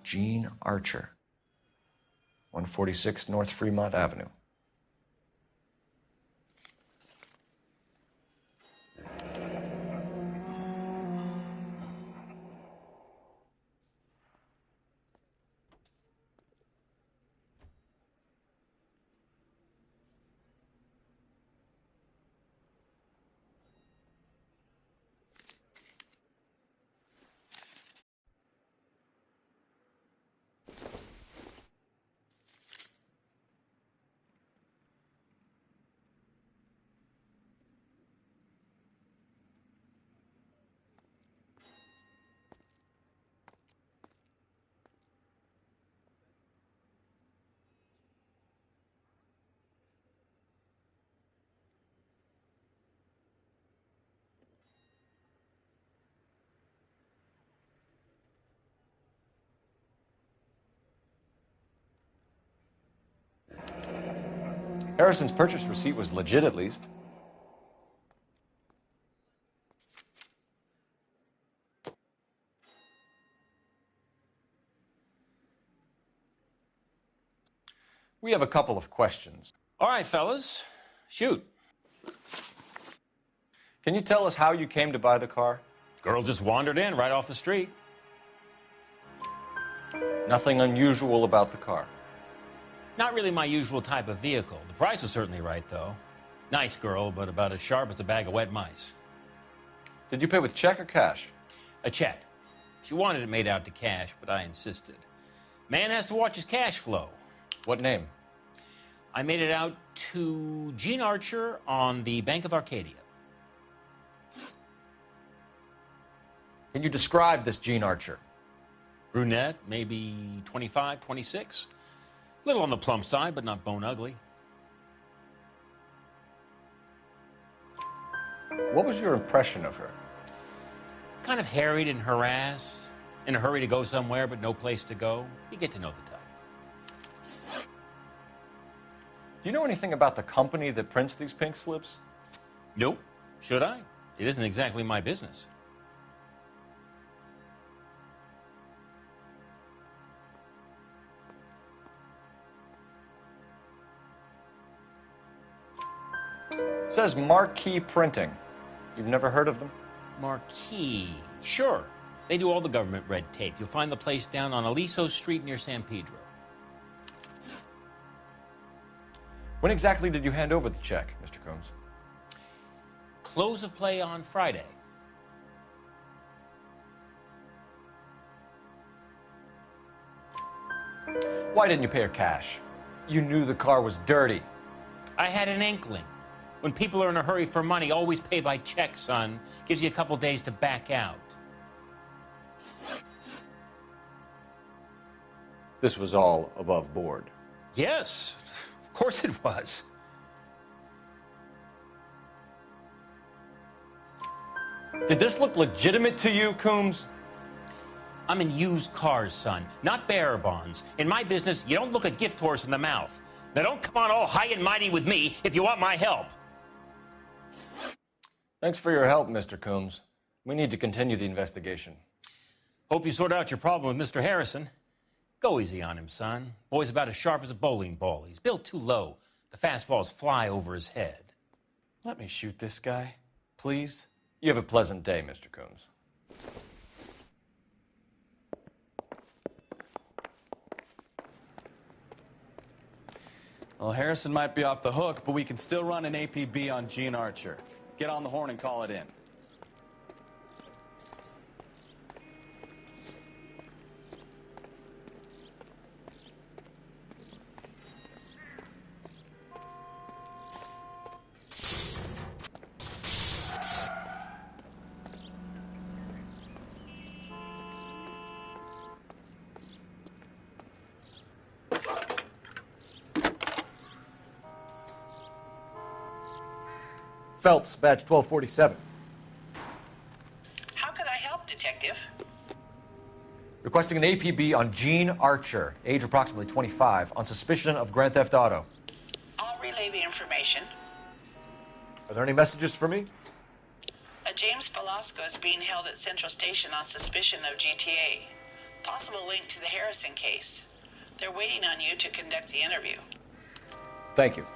[SPEAKER 20] Gene Archer, 146 North Fremont Avenue.
[SPEAKER 6] Harrison's purchase receipt was legit, at least. We have a couple of questions.
[SPEAKER 3] All right, fellas. Shoot.
[SPEAKER 6] Can you tell us how you came to buy the car?
[SPEAKER 3] Girl just wandered in right off the street.
[SPEAKER 6] Nothing unusual about the car.
[SPEAKER 3] Not really my usual type of vehicle. The price was certainly right, though. Nice girl, but about as sharp as a bag of wet mice.
[SPEAKER 6] Did you pay with check or cash?
[SPEAKER 3] A check. She wanted it made out to cash, but I insisted. Man has to watch his cash flow.
[SPEAKER 6] What name?
[SPEAKER 3] I made it out to Gene Archer on the Bank of Arcadia.
[SPEAKER 6] Can you describe this Gene Archer?
[SPEAKER 3] Brunette, maybe 25, 26. Little on the plump side, but not bone ugly.
[SPEAKER 6] What was your impression of her?
[SPEAKER 3] Kind of harried and harassed, in a hurry to go somewhere, but no place to go. You get to know the type.
[SPEAKER 6] Do you know anything about the company that prints these pink slips?
[SPEAKER 3] Nope. Should I? It isn't exactly my business.
[SPEAKER 6] It says Marquee Printing. You've never heard of them?
[SPEAKER 3] Marquee. Sure. They do all the government red tape. You'll find the place down on Aliso Street near San Pedro.
[SPEAKER 6] When exactly did you hand over the check, Mr. Combs?
[SPEAKER 3] Close of play on Friday.
[SPEAKER 6] Why didn't you pay her cash? You knew the car was dirty.
[SPEAKER 3] I had an inkling. When people are in a hurry for money, always pay by check, son. Gives you a couple days to back out.
[SPEAKER 6] This was all above board.
[SPEAKER 3] Yes, of course it was.
[SPEAKER 6] Did this look legitimate to you, Coombs?
[SPEAKER 3] I'm in used cars, son, not bearer bonds. In my business, you don't look a gift horse in the mouth. Now don't come on all high and mighty with me if you want my help.
[SPEAKER 6] Thanks for your help, Mr. Coombs. We need to continue the investigation.
[SPEAKER 3] Hope you sort out your problem with Mr. Harrison. Go easy on him, son. Boy's about as sharp as a bowling ball. He's built too low. The fastballs fly over his head.
[SPEAKER 6] Let me shoot this guy, please. You have a pleasant day, Mr. Coombs.
[SPEAKER 2] Well, Harrison might be off the hook, but we can still run an APB on Gene Archer. Get on the horn and call it in.
[SPEAKER 6] Phelps, badge 1247.
[SPEAKER 11] How could I help, Detective?
[SPEAKER 6] Requesting an APB on Gene Archer, age approximately 25, on suspicion of grand theft auto.
[SPEAKER 11] I'll relay the information.
[SPEAKER 6] Are there any messages for me?
[SPEAKER 11] A James Velasco is being held at Central Station on suspicion of GTA. Possible link to the Harrison case. They're waiting on you to conduct the interview.
[SPEAKER 6] Thank you.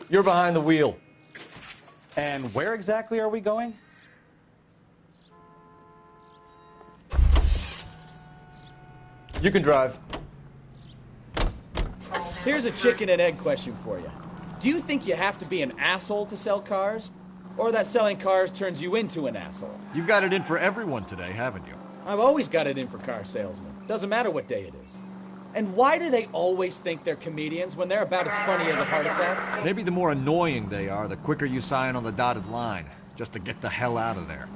[SPEAKER 6] You're behind the wheel.
[SPEAKER 2] And where exactly are we going?
[SPEAKER 6] You can drive.
[SPEAKER 14] Here's a chicken and egg question for you. Do you think you have to be an asshole to sell cars? Or that selling cars turns you into an asshole?
[SPEAKER 5] You've got it in for everyone today, haven't you?
[SPEAKER 14] I've always got it in for car salesmen. Doesn't matter what day it is. And why do they always think they're comedians when they're about as funny as a heart attack?
[SPEAKER 5] Maybe the more annoying they are, the quicker you sign on the dotted line, just to get the hell out of there.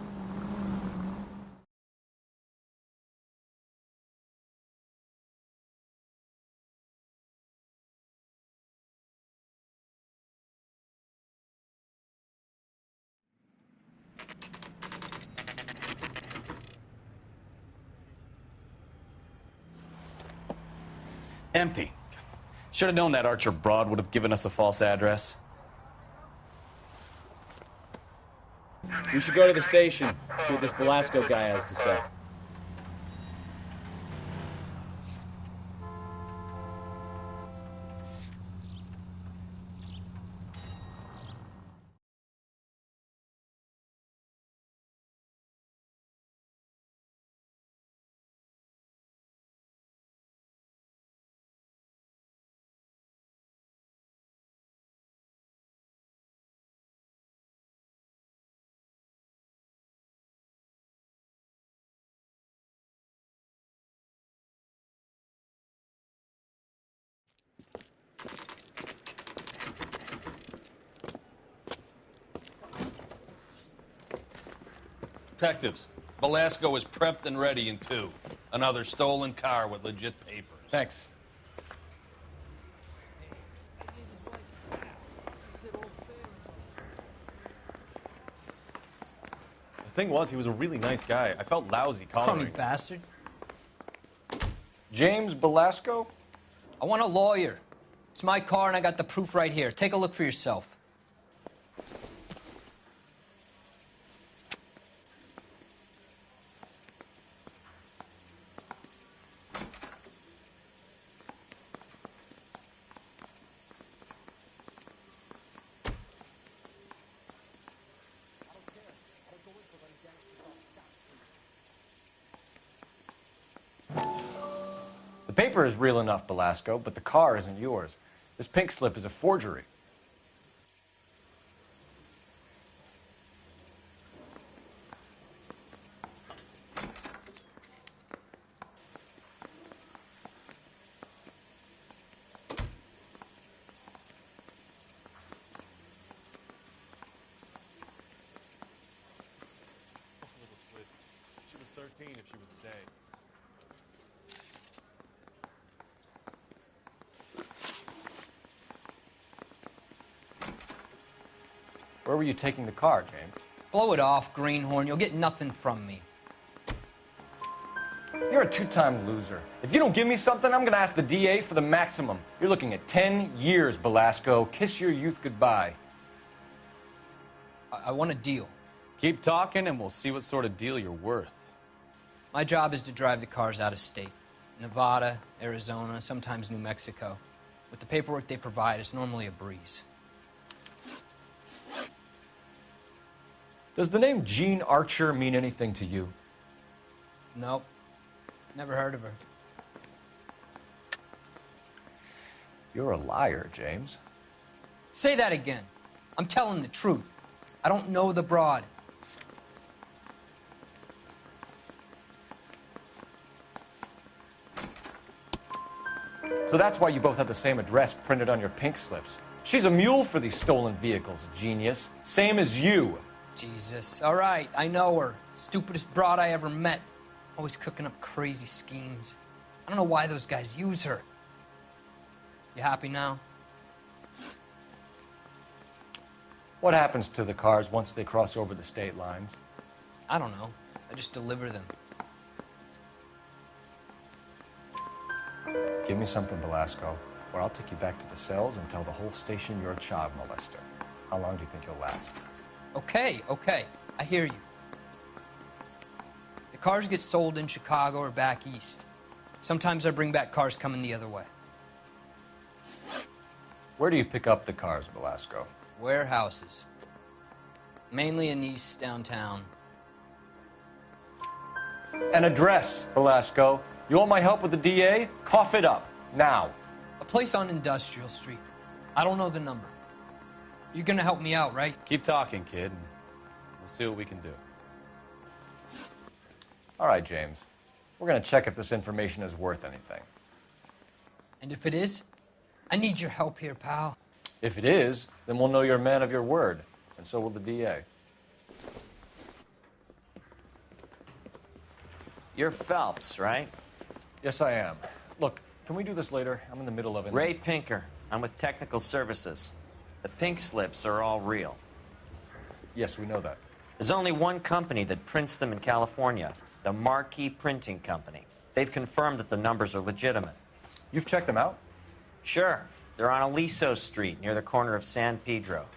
[SPEAKER 2] Empty. Should have known that Archer broad would have given us a false address.
[SPEAKER 14] We should go to the station, see what this Velasco guy has to say.
[SPEAKER 7] Detectives, Velasco is prepped and ready in 2. Another stolen car with legit papers.
[SPEAKER 6] Thanks.
[SPEAKER 22] The thing was, he was a really nice guy. I felt lousy calling
[SPEAKER 13] Crummy
[SPEAKER 22] him.
[SPEAKER 13] bastard.
[SPEAKER 6] James Belasco?
[SPEAKER 13] I want a lawyer. It's my car and I got the proof right here. Take a look for yourself.
[SPEAKER 6] The paper is real enough, Belasco, but the car isn't yours. This pink slip is a forgery.
[SPEAKER 22] She was 13 if she was a day.
[SPEAKER 6] Where were you taking the car, James?
[SPEAKER 13] Blow it off, greenhorn. You'll get nothing from me.
[SPEAKER 6] You're a 2-time loser. If you don't give me something, I'm going to ask the DA for the maximum. You're looking at 10 years, Belasco. Kiss your youth goodbye.
[SPEAKER 13] I want a deal.
[SPEAKER 2] Keep talking and we'll see what sort of deal you're worth.
[SPEAKER 13] My job is to drive the cars out of state. Nevada, Arizona, sometimes New Mexico. With the paperwork they provide, it's normally a breeze.
[SPEAKER 6] Does the name Jean Archer mean anything to you?
[SPEAKER 13] Nope. Never heard of her.
[SPEAKER 6] You're a liar, James.
[SPEAKER 13] Say that again. I'm telling the truth. I don't know the broad.
[SPEAKER 6] So that's why you both have the same address printed on your pink slips. She's a mule for these stolen vehicles, genius. Same as you.
[SPEAKER 13] Jesus. All right, I know her. Stupidest broad I ever met. Always cooking up crazy schemes. I don't know why those guys use her. You happy now?
[SPEAKER 6] What happens to the cars once they cross over the state lines?
[SPEAKER 13] I don't know. I just deliver them.
[SPEAKER 6] Give me something, Belasco, or I'll take you back to the cells and tell the whole station you're a child molester. How long do you think you'll last?
[SPEAKER 13] Okay. I hear you. The cars get sold in Chicago or back east. Sometimes I bring back cars coming the other way.
[SPEAKER 6] Where do you pick up the cars, Belasco?
[SPEAKER 13] Warehouses. Mainly in East downtown.
[SPEAKER 6] An address, Belasco. You want my help with the DA? Cough it up, now.
[SPEAKER 13] A place on Industrial Street. I don't know the number. You're gonna help me out, right?
[SPEAKER 2] Keep talking, kid, and we'll see what we can do.
[SPEAKER 6] All right, James. We're going to check if this information is worth anything.
[SPEAKER 13] And if it is, I need your help here, pal.
[SPEAKER 6] If it is, then we'll know you're a man of your word, and so will the DA.
[SPEAKER 1] You're Phelps, right?
[SPEAKER 6] Yes, I am. Look, can we do this later? I'm in the middle of it.
[SPEAKER 1] Ray Pinker. I'm with Technical Services. The pink slips are all real.
[SPEAKER 6] Yes, we know that.
[SPEAKER 1] There's only one company that prints them in California, the Marquee Printing Company. They've confirmed that the numbers are legitimate.
[SPEAKER 6] You've checked them out?
[SPEAKER 1] Sure. They're on Aliso Street, near the corner of San Pedro.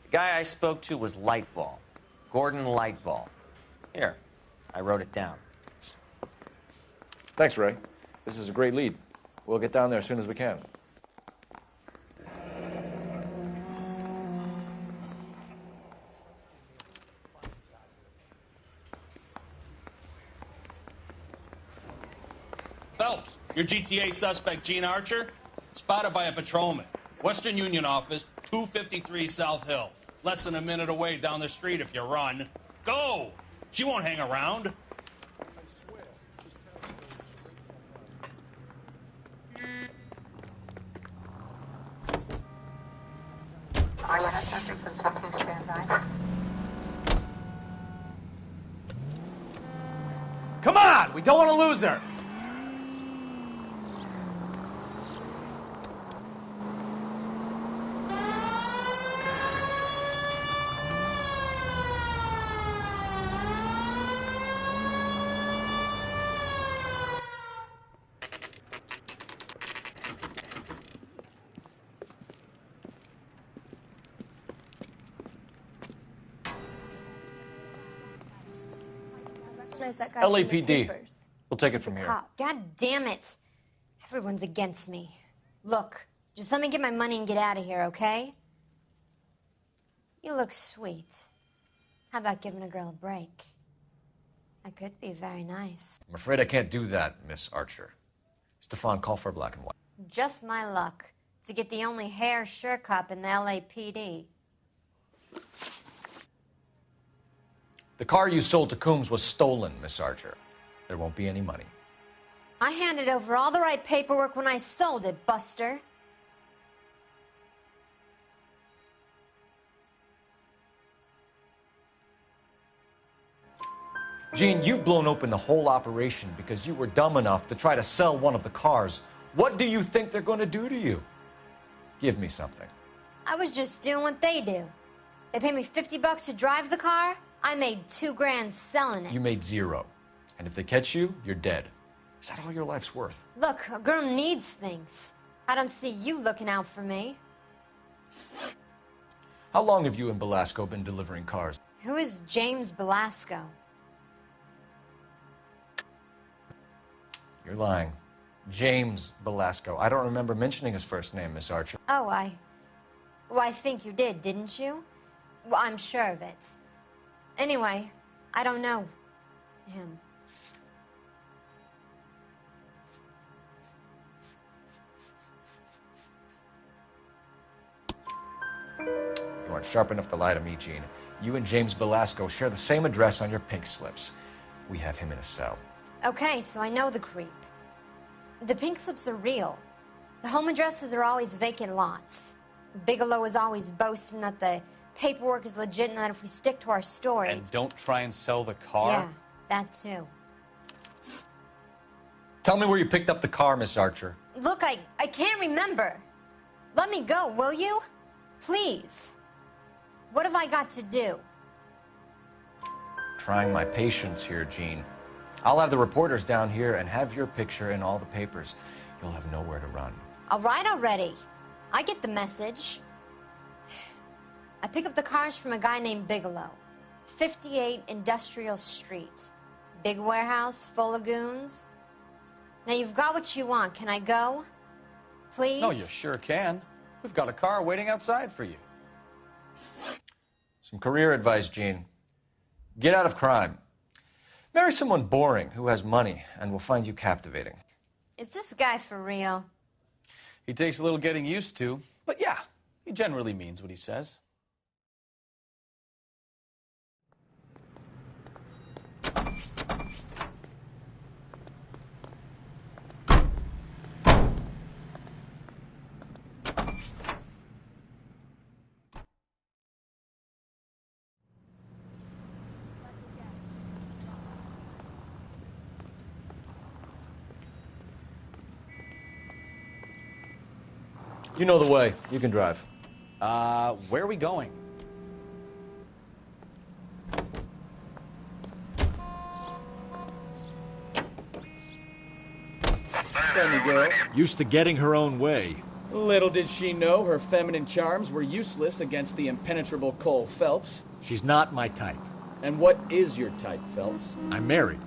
[SPEAKER 1] The guy I spoke to was Lightval. Gordon Lightval. Here, I wrote it down.
[SPEAKER 6] Thanks, Ray. This is a great lead. We'll get down there as soon as we can.
[SPEAKER 7] Phelps, your GTA suspect, Gene Archer, spotted by a patrolman. Western Union office, 253 South Hill. Less than a minute away down the street if you run. Go! She won't hang around.
[SPEAKER 8] Come on! We don't want to lose her!
[SPEAKER 17] That guy from the
[SPEAKER 6] LAPD.
[SPEAKER 17] papers.
[SPEAKER 6] We'll take it from here.
[SPEAKER 9] Cop. God damn it. Everyone's against me. Look, just let me get my money and get out of here, okay? You look sweet. How about giving a girl a break? That could be very nice.
[SPEAKER 6] I'm afraid I can't do that, Miss Archer. Stefan, call for black and white.
[SPEAKER 9] Just my luck to get the only hair sure cop in the LAPD.
[SPEAKER 6] The car you sold to Coombs was stolen, Miss Archer. There won't be any money.
[SPEAKER 9] I handed over all the right paperwork when I sold it, Buster.
[SPEAKER 6] Gene, you've blown open the whole operation because you were dumb enough to try to sell one of the cars. What do you think they're going to do to you? Give me something.
[SPEAKER 9] I was just doing what they do. They paid me $50 to drive the car. I made $2 grand selling it.
[SPEAKER 6] You made zero. And if they catch you, you're dead. Is that all your life's worth?
[SPEAKER 9] Look, a girl needs things. I don't see you looking out for me.
[SPEAKER 6] How long have you and Belasco been delivering cars?
[SPEAKER 9] Who is James Belasco?
[SPEAKER 6] You're lying. James Belasco. I don't remember mentioning his first name, Miss Archer.
[SPEAKER 9] Oh, well, I think you did, didn't you? Well, I'm sure of it. Anyway, I don't know him.
[SPEAKER 6] You aren't sharp enough to lie to me, Gene. You and James Belasco share the same address on your pink slips. We have him in a cell.
[SPEAKER 9] Okay, so I know the creep. The pink slips are real. The home addresses are always vacant lots. Bigelow is always boasting that the paperwork is legit and that if we stick to our stories...
[SPEAKER 2] And don't try and sell the car?
[SPEAKER 9] Yeah, that too.
[SPEAKER 6] Tell me where you picked up the car, Miss Archer.
[SPEAKER 9] Look, I can't remember. Let me go, will you? Please. What have I got to do?
[SPEAKER 6] Trying my patience here, Gene. I'll have the reporters down here and have your picture in all the papers. You'll have nowhere to run.
[SPEAKER 9] All right already. I get the message. I pick up the cars from a guy named Bigelow. 58 Industrial Street. Big warehouse full of goons. Now you've got what you want. Can I go? Please?
[SPEAKER 2] No, you sure can. We've got a car waiting outside for you.
[SPEAKER 6] Some career advice, Gene. Get out of crime. Marry someone boring who has money and will find you captivating.
[SPEAKER 9] Is this guy for real?
[SPEAKER 2] He takes a little getting used to, but yeah, he generally means what he says.
[SPEAKER 6] You know the way. You can drive.
[SPEAKER 2] Where are we going?
[SPEAKER 5] Funny girl. Used to getting her own way.
[SPEAKER 14] Little did she know her feminine charms were useless against the impenetrable Cole Phelps.
[SPEAKER 5] She's not my type.
[SPEAKER 14] And what is your type, Phelps?
[SPEAKER 5] I'm married.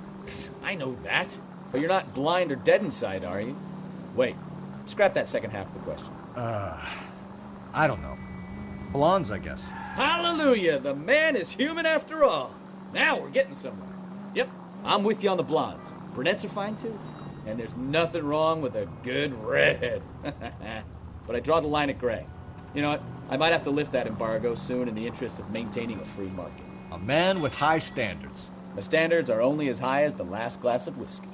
[SPEAKER 14] I know that. But you're not blind or dead inside, are you? Wait, scrap that second half of the question.
[SPEAKER 5] I don't know. Blondes, I guess.
[SPEAKER 14] Hallelujah! The man is human after all. Now we're getting somewhere. Yep, I'm with you on the blondes. Brunettes are fine too. And there's nothing wrong with a good redhead. But I draw the line at gray. You know what? I might have to lift that embargo soon in the interest of maintaining a free market.
[SPEAKER 5] A man with high standards.
[SPEAKER 14] The standards are only as high as the last glass of whiskey.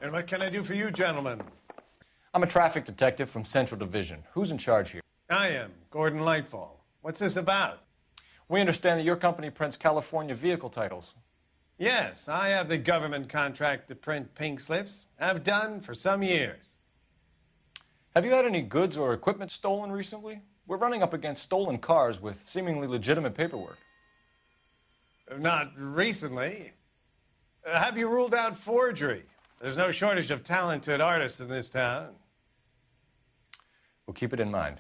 [SPEAKER 10] And what can I do for you, gentlemen?
[SPEAKER 6] I'm a traffic detective from Central Division. Who's in charge here?
[SPEAKER 10] I am, Gordon Lightfall. What's this about?
[SPEAKER 6] We understand that your company prints California vehicle titles.
[SPEAKER 10] Yes, I have the government contract to print pink slips. I've done for some years.
[SPEAKER 6] Have you had any goods or equipment stolen recently? We're running up against stolen cars with seemingly legitimate paperwork.
[SPEAKER 10] Not recently. Have you ruled out forgery? There's no shortage of talented artists in this town.
[SPEAKER 6] We'll keep it in mind.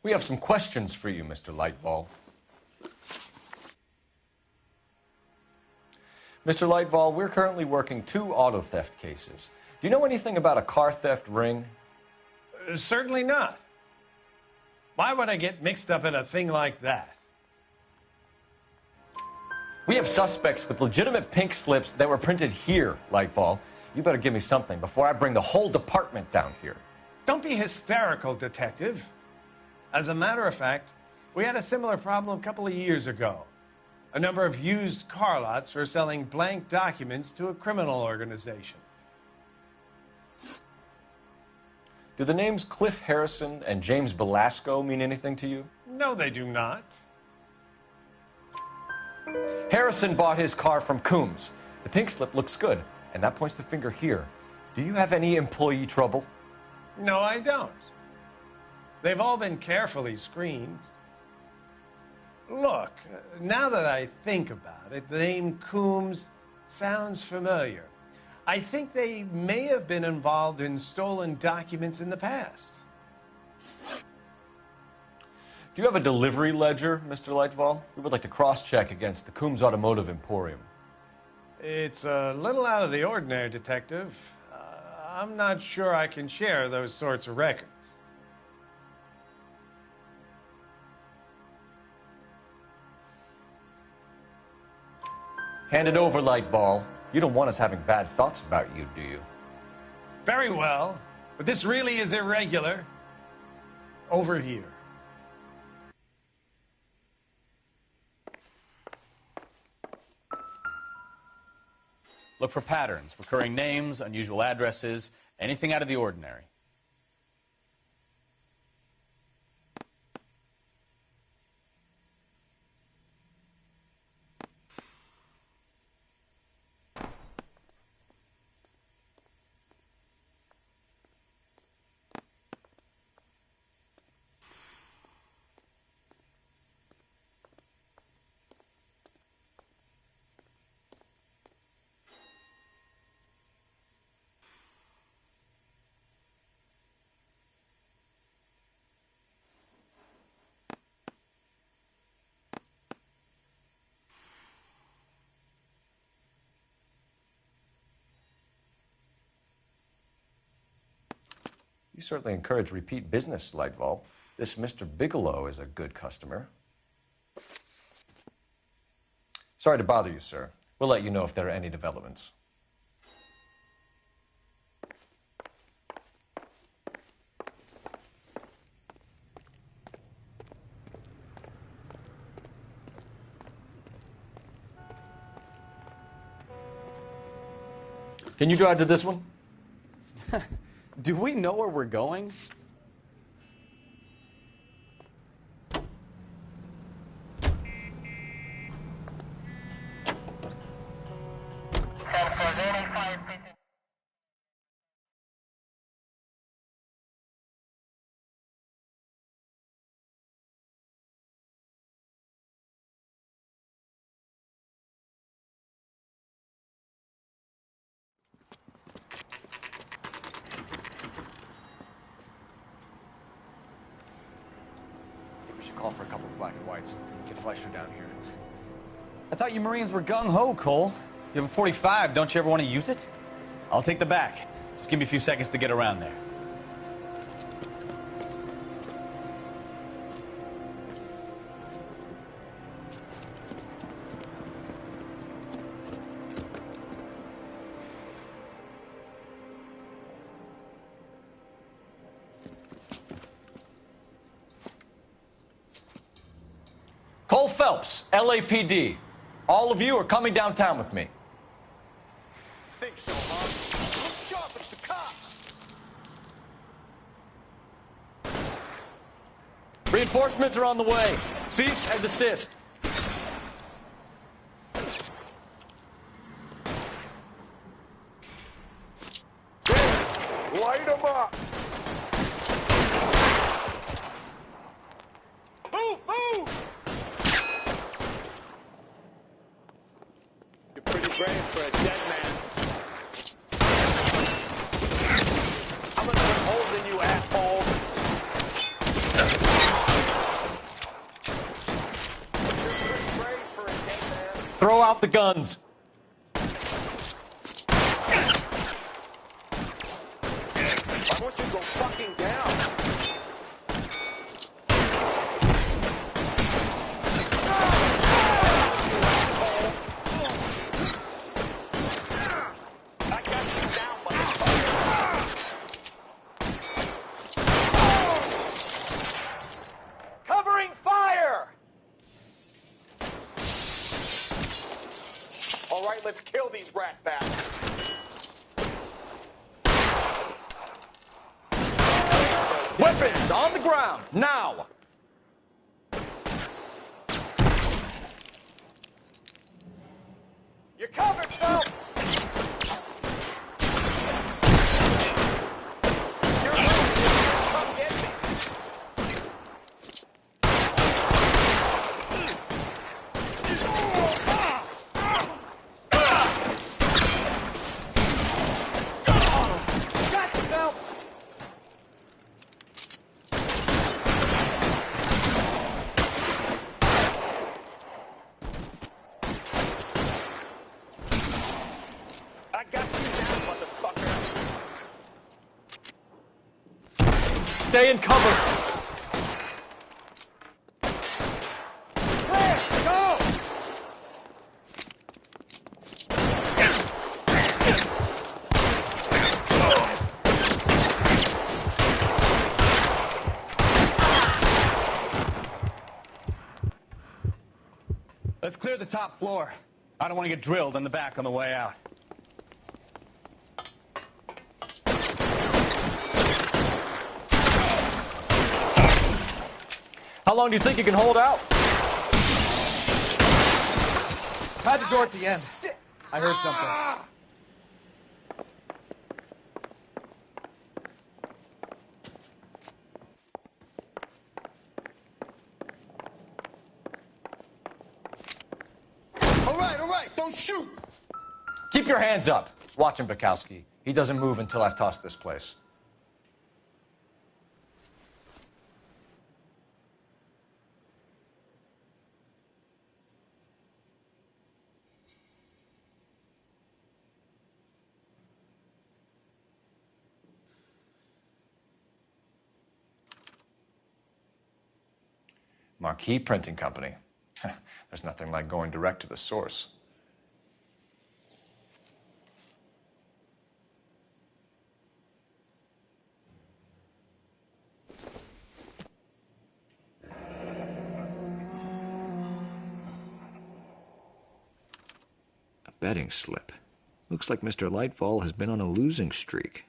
[SPEAKER 6] We have some questions for you, Mr. Lightball. Mr. Lightball, we're currently working 2 auto theft cases. Do you know anything about a car theft ring?
[SPEAKER 10] Certainly not. Why would I get mixed up in a thing like that?
[SPEAKER 6] We have suspects with legitimate pink slips that were printed here, Lightball. You better give me something before I bring the whole department down here.
[SPEAKER 10] Don't be hysterical, Detective. As a matter of fact, we had a similar problem a couple of years ago. A number of used car lots were selling blank documents to a criminal organization.
[SPEAKER 6] Do the names Cliff Harrison and James Belasco mean anything to you?
[SPEAKER 10] No, they do not.
[SPEAKER 6] Harrison bought his car from Coombs. The pink slip looks good, and that points the finger here. Do you have any employee trouble?
[SPEAKER 10] No, I don't. They've all been carefully screened. Look, now that I think about it, the name Coombs sounds familiar. I think they may have been involved in stolen documents in the past.
[SPEAKER 6] Do you have a delivery ledger, Mr. Lightfall? We would like to cross-check against the Coombs Automotive Emporium.
[SPEAKER 10] It's a little out of the ordinary, Detective. I'm not sure I can share those sorts of records.
[SPEAKER 6] Hand it over, Lightball. You don't want us having bad thoughts about you, do you?
[SPEAKER 10] Very well, but this really is irregular. Over here.
[SPEAKER 2] Look for patterns, recurring names, unusual addresses, anything out of the ordinary.
[SPEAKER 6] You certainly encourage repeat business, Lightball. This Mr. Bigelow is a good customer. Sorry to bother you, sir. We'll let you know if there are any developments. Can you drive to this one?
[SPEAKER 2] Do we know where we're going?
[SPEAKER 6] Call for a couple of black and whites. Get Fleischer down here.
[SPEAKER 2] I thought you Marines were gung-ho, Cole. You have a 45. Don't you ever want to use it? I'll take the back. Just give me a few seconds to get around there.
[SPEAKER 6] Cole Phelps, LAPD. All of you are coming downtown with me.
[SPEAKER 12] Think so, huh? Look sharp, it's the cops!
[SPEAKER 6] Reinforcements are on the way. Cease and desist.
[SPEAKER 12] Light them up! Move, move! You're pretty brave for a dead man. I'm gonna put holes in you, asshole. You're pretty brave for a dead man.
[SPEAKER 6] Throw out the guns.
[SPEAKER 12] Why won't you go fucking down? I got you down, motherfucker. Covering fire! All right, let's kill these rat bastards.
[SPEAKER 6] Weapons on the ground, now!
[SPEAKER 12] You're covered, Phelps! You're right. Come get me. Got you, Phelps! I got you down, motherfucker.
[SPEAKER 6] Stay in cover.
[SPEAKER 12] Clear, go!
[SPEAKER 2] Let's clear the top floor. I don't want to get drilled in the back on the way out.
[SPEAKER 6] How long do you think you can hold out?
[SPEAKER 14] How's the door at the end? I heard something.
[SPEAKER 12] All right, don't shoot!
[SPEAKER 6] Keep your hands up. Watch him, Bukowski. He doesn't move until I've tossed this place. Marquee Printing Company. There's nothing like going direct to the source. A betting slip. Looks like Mr. Lightfall has been on a losing streak.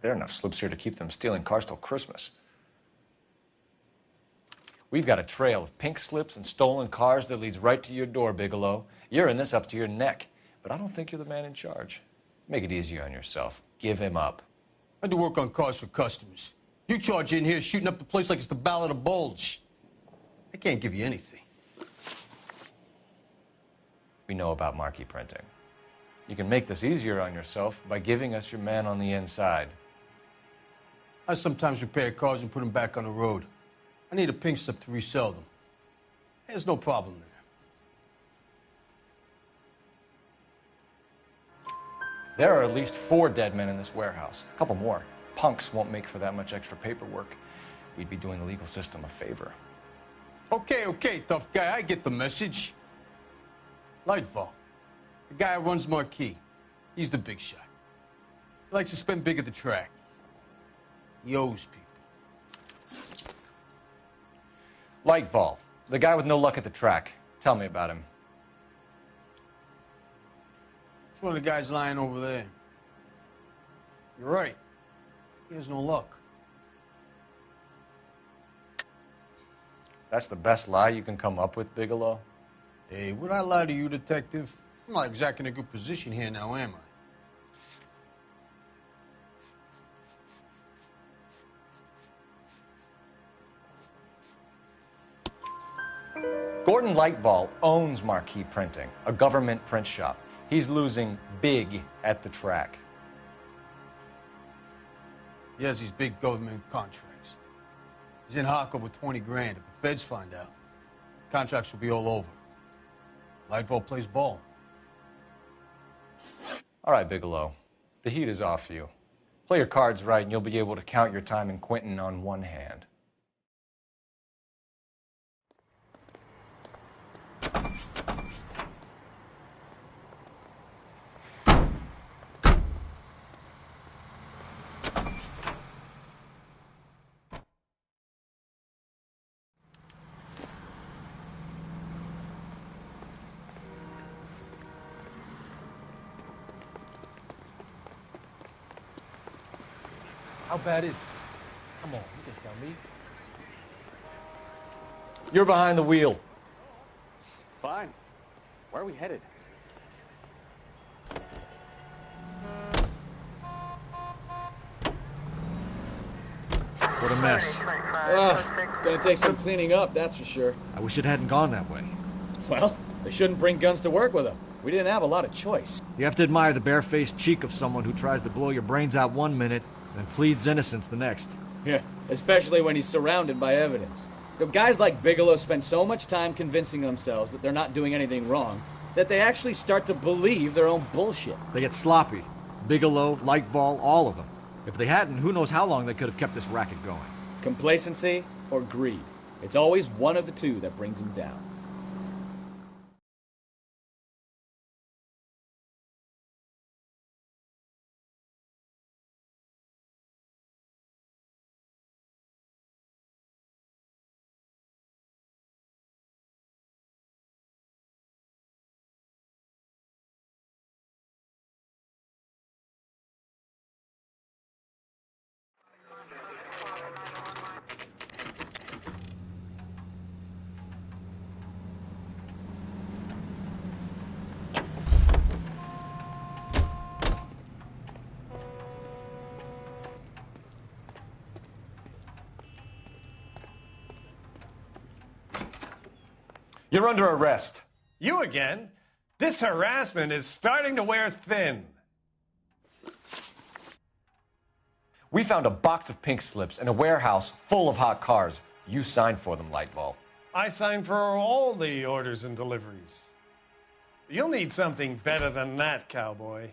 [SPEAKER 6] There are enough slips here to keep them stealing cars till Christmas. We've got a trail of pink slips and stolen cars that leads right to your door, Bigelow. You're in this up to your neck, but I don't think you're the man in charge. Make it easier on yourself. Give him up.
[SPEAKER 7] I do work on cars for customers. You charge in here shooting up the place like it's the Ballad of Bulge. I can't give you anything.
[SPEAKER 6] We know about Marquee Printing. You can make this easier on yourself by giving us your man on the inside.
[SPEAKER 7] I sometimes repair cars and put them back on the road. I need a pink slip to resell them.
[SPEAKER 15] There's no problem there.
[SPEAKER 6] There are at least 4 dead men in this warehouse. A couple more. Punks won't make for that much extra paperwork. We'd be doing the legal system a favor.
[SPEAKER 15] Okay, tough guy. I get the message. Lightfall, the guy who runs Marquis. He's the big shot. He likes to spend big at the track. He owes people.
[SPEAKER 6] Lightfall, the guy with no luck at the track. Tell me about him.
[SPEAKER 15] It's one of the guys lying over there. You're right. He has no luck.
[SPEAKER 6] That's the best lie you can come up with, Bigelow?
[SPEAKER 15] Hey, would I lie to you, detective? I'm not exactly in a good position here now, am I?
[SPEAKER 6] Gordon Lightball owns Marquis Printing, a government print shop. He's losing big at the track.
[SPEAKER 15] He has these big government contracts. He's in hock over 20 grand. If the feds find out, contracts will be all over. Lightfall plays ball.
[SPEAKER 6] All right, Bigelow. The heat is off you. Play your cards right and you'll be able to count your time in Quentin on one hand.
[SPEAKER 19] How bad is it? Come on, you can tell me.
[SPEAKER 6] You're behind the wheel.
[SPEAKER 22] Fine. Where are we headed?
[SPEAKER 5] What a mess.
[SPEAKER 14] Gonna take some cleaning up, that's for sure.
[SPEAKER 5] I wish it hadn't gone that way.
[SPEAKER 14] Well, they shouldn't bring guns to work with them. We didn't have a lot of choice.
[SPEAKER 5] You have to admire the barefaced cheek of someone who tries to blow your brains out one minute and pleads innocence the next.
[SPEAKER 14] Yeah, especially when he's surrounded by evidence. You know, guys like Bigelow spend so much time convincing themselves that they're not doing anything wrong that they actually start to believe their own bullshit.
[SPEAKER 5] They get sloppy. Bigelow, Lightball, all of them. If they hadn't, who knows how long they could have kept this racket going.
[SPEAKER 14] Complacency or greed. It's always one of the two that brings them down.
[SPEAKER 6] You're under arrest.
[SPEAKER 10] You again? This harassment is starting to wear thin.
[SPEAKER 6] We found a box of pink slips in a warehouse full of hot cars. You signed for them, Lightball.
[SPEAKER 10] I signed for all the orders and deliveries. You'll need something better than that, cowboy.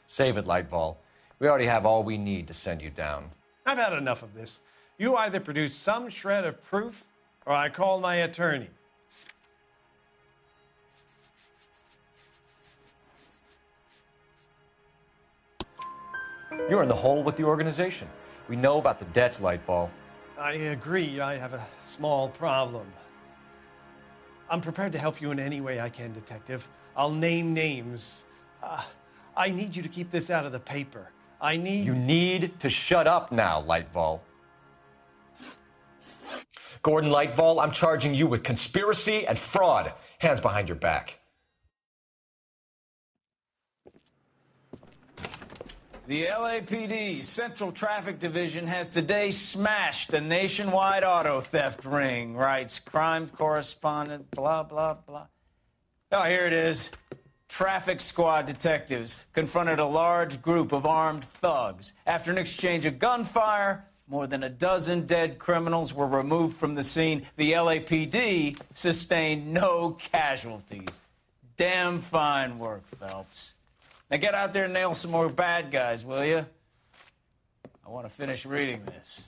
[SPEAKER 6] Save it, Lightball. We already have all we need to send you down.
[SPEAKER 10] I've had enough of this. You either produce some shred of proof, or I call my attorney.
[SPEAKER 6] You're in the hole with the organization. We know about the debts, Lightball.
[SPEAKER 10] I agree. I have a small problem. I'm prepared to help you in any way I can, Detective. I'll name names. I need you to keep this out of the paper. You
[SPEAKER 6] need to shut up now, Lightball. Gordon Lightball, I'm charging you with conspiracy and fraud. Hands behind your back.
[SPEAKER 1] The LAPD Central Traffic Division has today smashed a nationwide auto theft ring, writes crime correspondent, blah, blah, blah. Oh, here it is. Traffic squad detectives confronted a large group of armed thugs. After an exchange of gunfire, more than a dozen dead criminals were removed from the scene. The LAPD sustained no casualties. Damn fine work, Phelps. Now get out there and nail some more bad guys, will you? I want to finish reading this.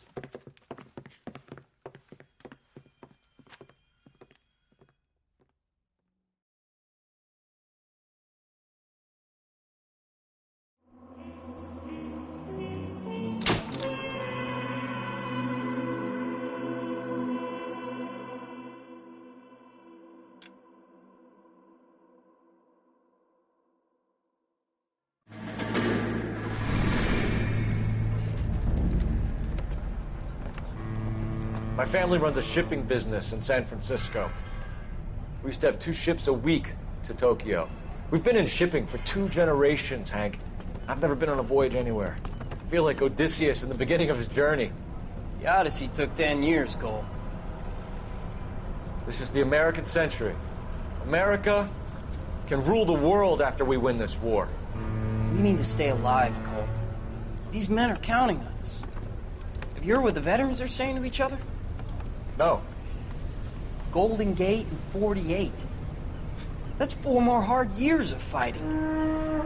[SPEAKER 6] My family runs a shipping business in San Francisco. We used to have 2 ships a week to Tokyo. We've been in shipping for 2 generations, Hank. I've never been on a voyage anywhere. I feel like Odysseus in the beginning of his journey.
[SPEAKER 13] The Odyssey took 10 years, Cole.
[SPEAKER 6] This is the American century. America can rule the world after we win this war.
[SPEAKER 21] We need to stay alive, Cole. These men are counting on us. Have you heard what the veterans are saying to each other?
[SPEAKER 6] No.
[SPEAKER 21] Golden Gate and 48. That's 4 more hard years of fighting.